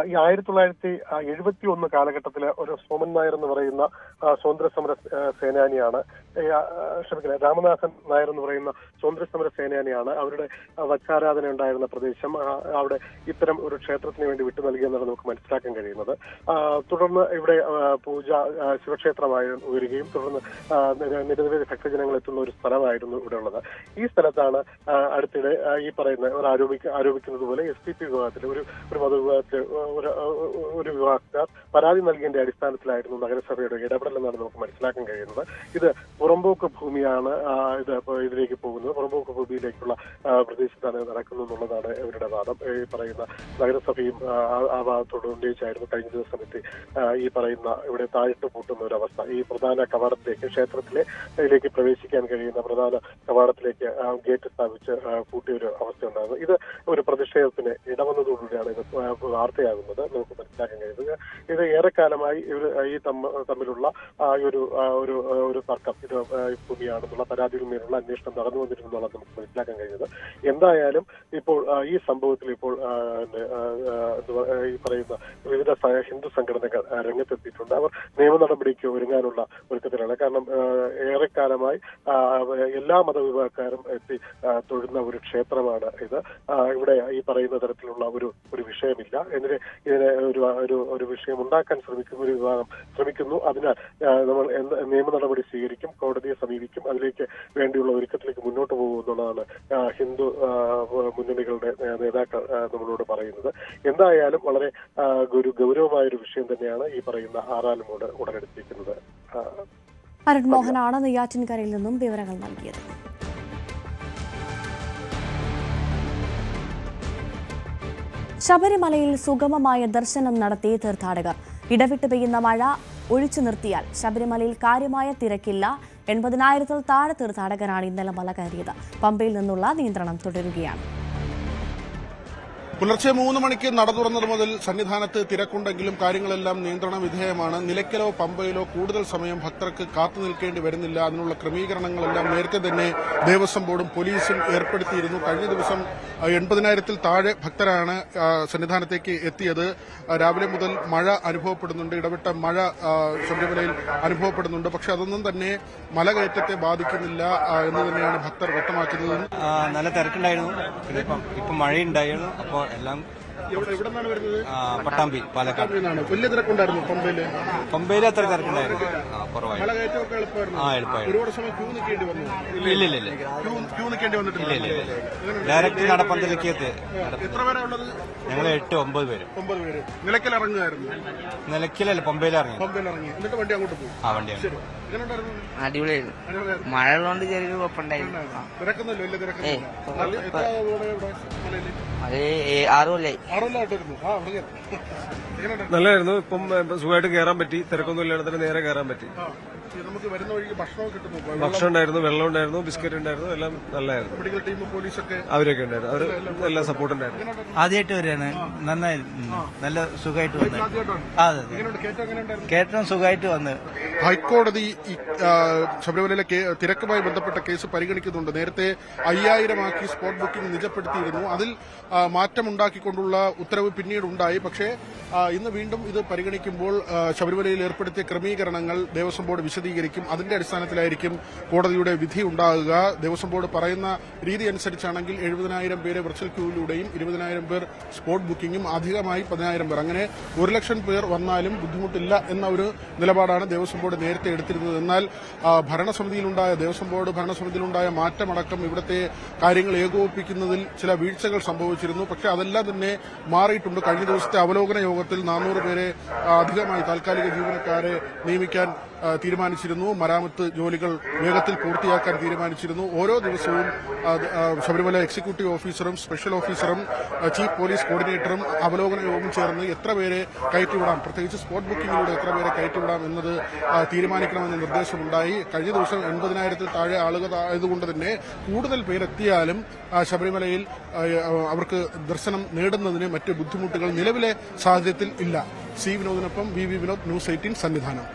ഈ 1971 കാലഘട്ടത്തില് ഒരു സോമൻ നായർ എന്ന് പറയുന്ന സ്വാതന്ത്ര്യ സമര സേനാനിയാണ്, രാമനാഥൻ നായർ എന്ന് പറയുന്ന സ്വാതന്ത്ര്യ സമര സേനാനിയാണ് അവരുടെ വച്ചാരാധന ഉണ്ടായിരുന്ന പ്രദേശം അവിടെ ഇത്തരം ഒരു ക്ഷേത്രത്തിന് വേണ്ടി വിട്ടു നൽകിയെന്നാണ് നമുക്ക് മനസ്സിലാക്കാൻ കഴിയുന്നത്. തുടർന്ന് ഇവിടെ പൂജ ശിവക്ഷേത്രമായി ഉയരുകയും തുടർന്ന് നിരവധി ഭക്തജനങ്ങൾ എത്തുന്ന ഒരു സ്ഥലമായിരുന്നു ഇവിടെ ഉള്ളത്. ഈ സ്ഥലത്താണ് അടുത്തിടെ ഈ പറയുന്ന ആരോപിക്കുന്നത് പോലെ STP വിഭാഗത്തിൽ ഒരു മതവിഭാഗത്തിൽ ഒരു വിഭാഗക്കാർ പരാതി നൽകിയതിന്റെ അടിസ്ഥാനത്തിലായിരുന്നു നഗരസഭയുടെ ഇടപെടലെന്നാണ് നമുക്ക് മനസ്സിലാക്കാൻ കഴിയുന്നത്. ഇത് പുറമ്പോക്ക് ഭൂമിയാണ്, ഇതിലേക്ക് പോകുന്നത് പുറമ്പോക്ക് ഭൂമിയിലേക്കുള്ള പ്രദേശത്താണ് നടക്കുന്നത് എന്നുള്ളതാണ് ഇവരുടെ വാദം. ഈ പറയുന്ന നഗരസഭയും ആ ഭാഗത്തോട് ഉന്നയിച്ചായിരുന്നു കഴിഞ്ഞ ദിവസം എത്തി ഈ പറയുന്ന ഇവിടെ താഴിട്ട് പൂട്ടുന്ന ഒരു അവസ്ഥ. ഈ പ്രധാന കവാടത്തിലേക്ക് ക്ഷേത്രത്തിലേക്ക് പ്രവേശിക്കാൻ കഴിയുന്ന പ്രധാന കവാടത്തിലേക്ക് ഗേറ്റ് സ്ഥാപിച്ച് പൂട്ടിയ ഒരു അവസ്ഥ ഉണ്ടാകുന്നു. ഇത് ഒരു പ്രതിഷേധത്തിന് ഇടവന്നതോടുകൂടിയാണ് ഇത് വാർത്തയാകുന്നത് നമുക്ക് മനസ്സിലാക്കാൻ കഴിയുന്നത്. ഇത് ഏറെക്കാലമായി ഇവർ ഈ തമ്മിലുള്ള ഒരു തർക്കം, ഇത് ഭൂമിയാണെന്നുള്ള പരാതിയിൽ മേലുള്ള അന്വേഷണം നടന്നു വന്നിരുന്നുള്ളതാണ് നമുക്ക് മനസ്സിലാക്കാൻ കഴിയുന്നത്. എന്തായാലും ഇപ്പോൾ ഈ സംഭവത്തിൽ ഇപ്പോൾ ഈ പറയുന്ന വിവിധ ഹിന്ദു സംഘടനകൾ രംഗത്തെത്തിയിട്ടുണ്ട്. അവർ നിയമ നടപടിക്ക് ഒരുങ്ങാനുള്ള ഒരുക്കത്തിലാണ്. കാരണം ഏറെക്കാലമായി എല്ലാ മതവിഭാഗക്കാരും എത്തി തൊഴുന്ന ഒരു ക്ഷേത്രമാണ് ഇത്. ഇവിടെ ഈ പറയുന്ന തരത്തിലുള്ള ഒരു വിഷയമില്ല. ഇതിനെ ഒരു വിഷയം ഉണ്ടാക്കാൻ ശ്രമിക്കുന്ന ഒരു വിഭാഗം ശ്രമിക്കുന്നു. അതിനാൽ നമ്മൾ നിയമ നടപടി സ്വീകരിക്കും, കോടതിയെ സമീപിക്കും, അതിലേക്ക് വേണ്ടിയുള്ള ഒരുക്കത്തിലേക്ക് മുന്നോട്ട് പോകുമെന്നുള്ളതാണ് ഹിന്ദു മുന്നണികളുടെ നേതാക്കൾ നമ്മളോട് പറയുന്നത്. എന്തായാലും വളരെ ഗൗരവമായൊരു വിഷയം തന്നെയാണ് ഈ പറയുന്ന ആറാലുമൂട് ഉടലെടുത്തിരിക്കുന്നത്. അരുൺ മോഹനാണ് നെയ്യാറ്റിൻകരയിൽ നിന്നും വിവരങ്ങൾ നൽകിയത്. ശബരിമലയിൽ സുഗമമായ ദർശനം നടത്തി തീർത്ഥാടകർ. ഇടവിട്ട് പെയ്യുന്ന മഴ ഒഴിച്ചു നിർത്തിയാൽ ശബരിമലയിൽ കാര്യമായ തിരക്കില്ല. 80,000-ൽ താഴെ തീർത്ഥാടകരാണ് ഇന്നലെ മല കയറിയത്. പമ്പയിൽ നിന്നുള്ള നിയന്ത്രണം തുടരുകയാണ്. പുലർച്ചെ 3 മണിക്ക് നട തുറന്നത് മുതൽ സന്നിധാനത്ത് തിരക്കുണ്ടെങ്കിലും കാര്യങ്ങളെല്ലാം നിയന്ത്രണ വിധേയമാണ്. നിലയ്ക്കലോ പമ്പയിലോ കൂടുതൽ സമയം ഭക്തർക്ക് കാത്തു നിൽക്കേണ്ടി വരുന്നില്ല. അതിനുള്ള ക്രമീകരണങ്ങളെല്ലാം നേരത്തെ തന്നെ ദേവസ്വം ബോർഡും പോലീസും ഏർപ്പെടുത്തിയിരുന്നു. കഴിഞ്ഞ ദിവസം 80,000-ൽ താഴെ ഭക്തരാണ് സന്നിധാനത്തേക്ക് എത്തിയത്. രാവിലെ മുതൽ മഴ അനുഭവപ്പെടുന്നുണ്ട്, ഇടവിട്ട മഴ ശബരിമലയിൽ അനുഭവപ്പെടുന്നുണ്ട്. പക്ഷെ അതൊന്നും തന്നെ മലകയറ്റത്തെ ബാധിക്കുന്നില്ല എന്ന് തന്നെയാണ് ഭക്തർ വ്യക്തമാക്കുന്നത്. നല്ല തിരക്കുണ്ടായിരുന്നു, ഇപ്പം മഴയുണ്ടായിരുന്നു. അപ്പോൾ എല്ലാം എവിടെ നിന്നാണ് വരുന്നത്? പട്ടാമ്പി, പാലക്കാട്. വലിയ തിരക്കുണ്ടായിരുന്നു പമ്പയില്? പമ്പയില് അത്ര തിരക്കുണ്ടായിരുന്നു, കുറവായി. മല കയറ്റമൊക്കെ എളുപ്പമായിരുന്നു? എളുപ്പമായിരുന്നു. ഒരുപാട് സമയം ക്യൂ നിൽക്കേണ്ടി വന്നു? ഇല്ല, ക്യൂ നിൽക്കേണ്ടി വന്നിട്ടില്ല. ഡയറക്റ്റ് നടപ്പന്തലേക്ക് എത്തി. എത്ര പേരാ ഉള്ളത്? ഞങ്ങൾ 8-9 പേര്. 9 പേര്. നിലയ്ക്കൽ ഇറങ്ങുമായിരുന്നു? നിലയ്ക്കലല്ല, പമ്പയിലിറങ്ങി. എന്നിട്ട് വണ്ടി അങ്ങോട്ട് പോയി? വണ്ടിയാണ്. അടിപൊളിയായിരുന്നു. മഴ ഉള്ളതുകൊണ്ട് ചെറിയൊരു കുഴപ്പമുണ്ടായിരുന്നു. തിരക്കൊന്നുമില്ല? വലിയ തിരക്കൊന്നുമില്ല. അത് 6 കൊല്ലായി. നല്ലായിരുന്നു. ഇപ്പം സുഖമായിട്ട് കയറാൻ പറ്റി. തിരക്കൊന്നും ഇല്ലാതെ നേരെ കയറാൻ പറ്റി. നമുക്ക് വരുന്ന വഴിക്ക് ഭക്ഷണമൊക്കെ കിട്ടുന്നു? ഭക്ഷണം ഉണ്ടായിരുന്നു, വെള്ളം ഉണ്ടായിരുന്നു, ബിസ്ക്കറ്റ് ഉണ്ടായിരുന്നു, എല്ലാം നല്ലതായിരുന്നു. മെഡിക്കൽ ടീം, പോലീസൊക്കെ അവരൊക്കെ ഉണ്ടായിരുന്നു. അവർ എല്ലാം സപ്പോർട്ട് ഉണ്ടായിരുന്നു. ആദ്യമായിട്ട് വരികയാണ്. നന്നായിരുന്നു, നല്ല സുഖമായിട്ട് വന്നു. കയറ്റം സുഖമായിട്ട് വന്ന്. ഹൈക്കോടതി ശബരിമലയിലെ തിരക്കുമായി ബന്ധപ്പെട്ട കേസ് പരിഗണിക്കുന്നുണ്ട്. നേരത്തെ 5000 ആക്കി സ്പോട്ട് ബുക്കിംഗ് നിജപ്പെടുത്തിയിരുന്നു. അതിൽ മാറ്റമുണ്ടാക്കിക്കൊണ്ടുള്ള ഉത്തരവ് പിന്നീട് ഉണ്ടായി. പക്ഷേ ഇന്ന് വീണ്ടും ഇത് പരിഗണിക്കുമ്പോൾ ശബരിമലയിൽ ഏർപ്പെടുത്തിയ ക്രമീകരണങ്ങൾ ദേവസ്വം ബോർഡ് വിശദീകരിക്കും. അതിന്റെ അടിസ്ഥാനത്തിലായിരിക്കും കോടതിയുടെ വിധി ഉണ്ടാകുക. ദേവസ്വം ബോർഡ് പറയുന്ന രീതി അനുസരിച്ചാണെങ്കിൽ 70,000 പേര് വെർച്വൽ ക്യൂവിലൂടെയും 20,000 പേർ സ്പോട്ട് ബുക്കിംഗും അധികമായി 10,000 പേർ, അങ്ങനെ 1,00,000 പേർ വന്നാലും ബുദ്ധിമുട്ടില്ല എന്ന ഒരു നിലപാടാണ് ദേവസ്വം ബോർഡ് നേരത്തെ എടുത്തിരുന്നത്. എന്നാൽ ദേവസ്വം ബോർഡ് ഭരണസമിതിയിലുണ്ടായ മാറ്റമടക്കം ഇവിടുത്തെ കാര്യങ്ങൾ ഏകോപിപ്പിക്കുന്നതിൽ ചില വീഴ്ചകൾ സംഭവിച്ചിരുന്നു. പക്ഷേ അതെല്ലാം തന്നെ മാറിയിട്ടുണ്ട്. കഴിഞ്ഞ ദിവസത്തെ അവലോകന യോഗത്തിൽ 400 പേരെ അധികമായി താൽക്കാലിക ജീവനക്കാരെ നിയമിക്കാൻ തീരുമാനിച്ചിരുന്നു. മരാമത്ത് ജോലികൾ വേഗത്തിൽ പൂർത്തിയാക്കാൻ തീരുമാനിച്ചിരുന്നു. ഓരോ ദിവസവും ശബരിമല എക്സിക്യൂട്ടീവ് ഓഫീസറും സ്പെഷ്യൽ ഓഫീസറും ചീഫ് പോലീസ് കോർഡിനേറ്ററും അവലോകന യോഗം ചേർന്ന് എത്ര പേരെ കയറ്റിവിടാം, പ്രത്യേകിച്ച് സ്പോട്ട് ബുക്കിംഗിലൂടെ എത്ര പേരെ കയറ്റിവിടാം എന്നത് തീരുമാനിക്കണമെന്ന നിർദ്ദേശമുണ്ടായി. കഴിഞ്ഞ ദിവസം 80,000-ൽ താഴെ ആളുകൾ ആയതുകൊണ്ട് തന്നെ കൂടുതൽ പേരെത്തിയാലും ശബരിമലയിൽ അവർക്ക് ദർശനം നേടുന്നതിന് മറ്റ് ബുദ്ധിമുട്ടുകൾ നിലവിലെ സാഹചര്യത്തിൽ ഇല്ല. സി വിനോദിനൊപ്പം വി വിനോദ്, ന്യൂസ് 18 സന്നിധാനം.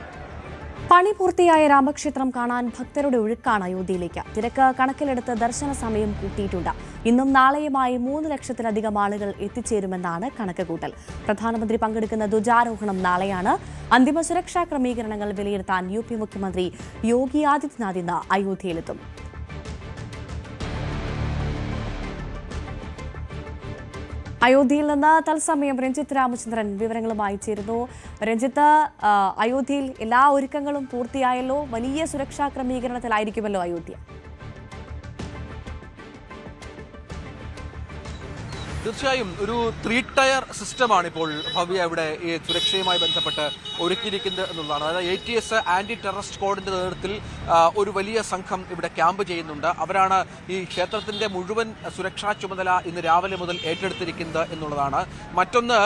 പണി പൂർത്തിയായ രാമക്ഷേത്രം കാണാൻ ഭക്തരുടെ ഒഴുക്കാണ് അയോധ്യയിലേക്ക്. തിരക്ക് കണക്കിലെടുത്ത് ദർശന സമയം കൂട്ടിയിട്ടുണ്ട്. ഇന്നും നാളെയുമായി 3 ലക്ഷത്തിലധികം ആളുകൾ എത്തിച്ചേരുമെന്നാണ് കണക്കുകൂട്ടൽ. പ്രധാനമന്ത്രി പങ്കെടുക്കുന്ന ധ്വജാരോഹണം നാളെയാണ്. അന്തിമ സുരക്ഷാ ക്രമീകരണങ്ങൾ വിലയിരുത്താൻ UP മുഖ്യമന്ത്രി യോഗി ആദിത്യനാഥ് ഇന്ന് അയോധ്യയിലെത്തും. അയോധ്യയിൽ നിന്ന് തത്സമയം രഞ്ജിത്ത് രാമചന്ദ്രൻ വിവരങ്ങളുമായി ചേരുന്നു. രഞ്ജിത്ത്, അയോധ്യയിൽ എല്ലാ ഒരുക്കങ്ങളും പൂർത്തിയായല്ലോ, വലിയ സുരക്ഷാ ക്രമീകരണത്തിലായിരിക്കുമല്ലോ അയോധ്യ? തീർച്ചയായും ഒരു 3 ടയർ സിസ്റ്റമാണ് ഇപ്പോൾ ഭവ്യ ഇവിടെ ഈ സുരക്ഷയുമായി ബന്ധപ്പെട്ട് ഒരുക്കിയിരിക്കുന്നത് എന്നുള്ളതാണ്. അതായത് ATS ആന്റി ടെററിസ്റ്റ് സ്ക്വാഡിന്റെ നേതൃത്വത്തിൽ ഒരു വലിയ സംഘം ഇവിടെ ക്യാമ്പ് ചെയ്യുന്നുണ്ട്. അവരാണ് ഈ ക്ഷേത്രത്തിന്റെ മുഴുവൻ സുരക്ഷാ ചുമതല ഇന്ന് രാവിലെ മുതൽ ഏറ്റെടുത്തിരിക്കുന്നത് എന്നുള്ളതാണ്. മറ്റൊന്ന്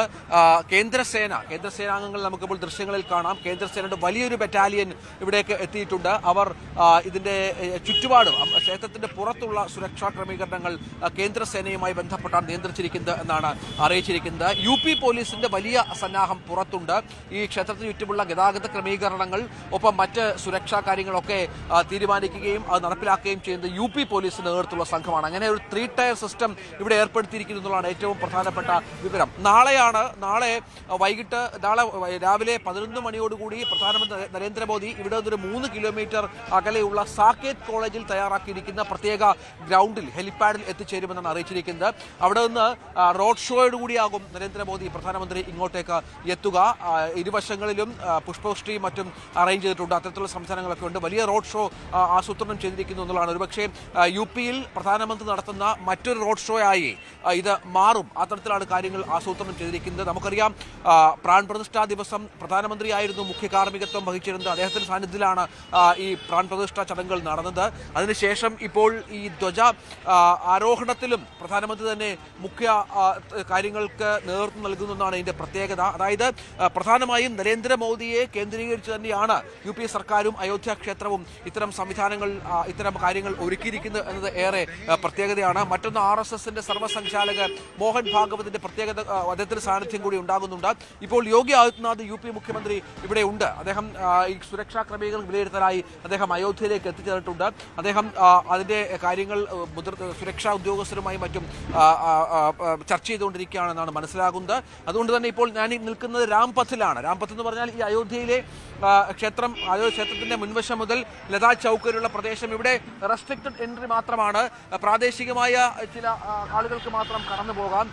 കേന്ദ്രസേനാംഗങ്ങൾ നമുക്കിപ്പോൾ ദൃശ്യങ്ങളിൽ കാണാം. കേന്ദ്രസേനയുടെ വലിയൊരു ബറ്റാലിയൻ ഇവിടേക്ക് എത്തിയിട്ടുണ്ട്. അവർ ഇതിന്റെ ചുറ്റുപാടും ക്ഷേത്രത്തിന്റെ പുറത്തുള്ള സുരക്ഷാ ക്രമീകരണങ്ങൾ കേന്ദ്രസേനയുമായി ബന്ധപ്പെട്ടാണ് നിയന്ത്രിച്ചിരിക്കുന്നത് എന്നാണ് അറിയിച്ചിരിക്കുന്നത്. UP പോലീസിന്റെ വലിയ സന്നാഹം പുറത്തുണ്ട്. ഈ ക്ഷേത്രത്തിന് ചുറ്റുമുള്ള ഗതാഗത ക്രമീകരണങ്ങൾ ഒപ്പം മറ്റ് സുരക്ഷാ കാര്യങ്ങളൊക്കെ തീരുമാനിക്കുകയും അത് നടപ്പിലാക്കുകയും ചെയ്യുന്നത് UP പോലീസിന്റെ നേതൃത്വത്തിലുള്ള സംഘമാണ്. അങ്ങനെ ഒരു 3 ടയർ സിസ്റ്റം ഇവിടെ ഏർപ്പെടുത്തിയിരിക്കുന്നു എന്നുള്ളതാണ് ഏറ്റവും പ്രധാനപ്പെട്ട വിവരം. നാളെ രാവിലെ 11 മണിയോടുകൂടി പ്രധാനമന്ത്രി നരേന്ദ്രമോദി ഇവിടെ നിന്നൊരു 3 കിലോമീറ്റർ അകലെയുള്ള സാക്കേത് കോളേജിൽ തയ്യാറാക്കിയിരിക്കുന്ന പ്രത്യേക ഗ്രൗണ്ടിൽ ഹെലിപാഡിൽ എത്തിച്ചേരുമെന്നാണ് അറിയിച്ചിരിക്കുന്നത്. അവിടെ നിന്ന് റോഡ് ഷോയോടുകൂടിയാകും പ്രധാനമന്ത്രി ഇങ്ങോട്ടേക്ക് എത്തുക. ഇരുവശങ്ങളിലും പുഷ്പവൃഷ്ടിയും മറ്റും അറേഞ്ച് ചെയ്തിട്ടുണ്ട്. അത്തരത്തിലുള്ള സംസ്ഥാനങ്ങളൊക്കെ ഉണ്ട്. വലിയ റോഡ് ഷോ ആസൂത്രണം ചെയ്തിരിക്കുന്നു എന്നുള്ളതാണ്. ഒരുപക്ഷെ UPയിൽ പ്രധാനമന്ത്രി നടത്തുന്ന മറ്റൊരു റോഡ് ഷോ ആയി ഇത് മാറും. അത്തരത്തിലാണ് കാര്യങ്ങൾ ആസൂത്രണം ചെയ്തിരിക്കുന്നത്. നമുക്കറിയാം, പ്രാൺപ്രതിഷ്ഠാ ദിവസം പ്രധാനമന്ത്രിയായിരുന്നു മുഖ്യ കാർമ്മികത്വം വഹിച്ചിരുന്നത്. അദ്ദേഹത്തിന്റെ സാന്നിധ്യത്തിലാണ് ഈ പ്രാൺപ്രതിഷ്ഠാ ചടങ്ങുകൾ നടന്നത്. അതിനുശേഷം ഇപ്പോൾ ഈ ധ്വജ ആരോഹണത്തിലും പ്രധാനമന്ത്രി തന്നെ മുഖ്യ കാര്യങ്ങൾക്ക് നേതൃത്വം നൽകുന്നതാണ് ഇതിന്റെ പ്രത്യേകത. അതായത് പ്രധാനമായും നരേന്ദ്രമോദിയെ കേന്ദ്രീകരിച്ച് തന്നെയാണ് UP സർക്കാരും അയോധ്യ ക്ഷേത്രവും ഇത്തരം സംവിധാനങ്ങൾ, ഇത്തരം കാര്യങ്ങൾ ഒരുക്കിയിരിക്കുന്നത് എന്നത് ഏറെ പ്രത്യേകതയാണ്. മറ്റൊന്ന് RSSന്റെ സർവ്വസംഘാലകർ മോഹൻ ഭാഗവതിന്റെ പ്രത്യേകത, അദ്ദേഹത്തിന്റെ സാന്നിധ്യം കൂടി ഉണ്ടാകുന്നുണ്ട്. ഇപ്പോൾ യോഗി ആദിത്യനാഥ് UP മുഖ്യമന്ത്രി ഇവിടെ ഉണ്ട്. അദ്ദേഹം ഈ സുരക്ഷാ ക്രമീകരണം വിലയിരുത്തലായി അദ്ദേഹം അയോധ്യയിലേക്ക് എത്തിച്ചേർന്നിട്ടുണ്ട്. അദ്ദേഹം അതിന്റെ കാര്യങ്ങൾ സുരക്ഷാ ഉദ്യോഗസ്ഥരുമായി മറ്റും ചർച്ച ചെയ്തുകൊണ്ടിരിക്കുകയാണെന്നാണ് മനസ്സിലാകുന്നത്. അതുകൊണ്ട് തന്നെ ഇപ്പോൾ ഞാൻ നിൽക്കുന്നത് രാംപഥിലാണ്. രാംപഥ് എന്ന് പറഞ്ഞാൽ ഈ അയോധ്യയിലെ ക്ഷേത്രം, അയോധ്യ ക്ഷേത്രത്തിന്റെ മുൻവശം മുതൽ ലതാ ചൗക്ക് വരെയുള്ള പ്രദേശം. ഇവിടെ റെസ്ട്രിക്റ്റഡ് എൻട്രി മാത്രമാണ്, പ്രാദേശികമായ ചില ആളുകൾക്ക് മാത്രം കടന്നു പോകാം.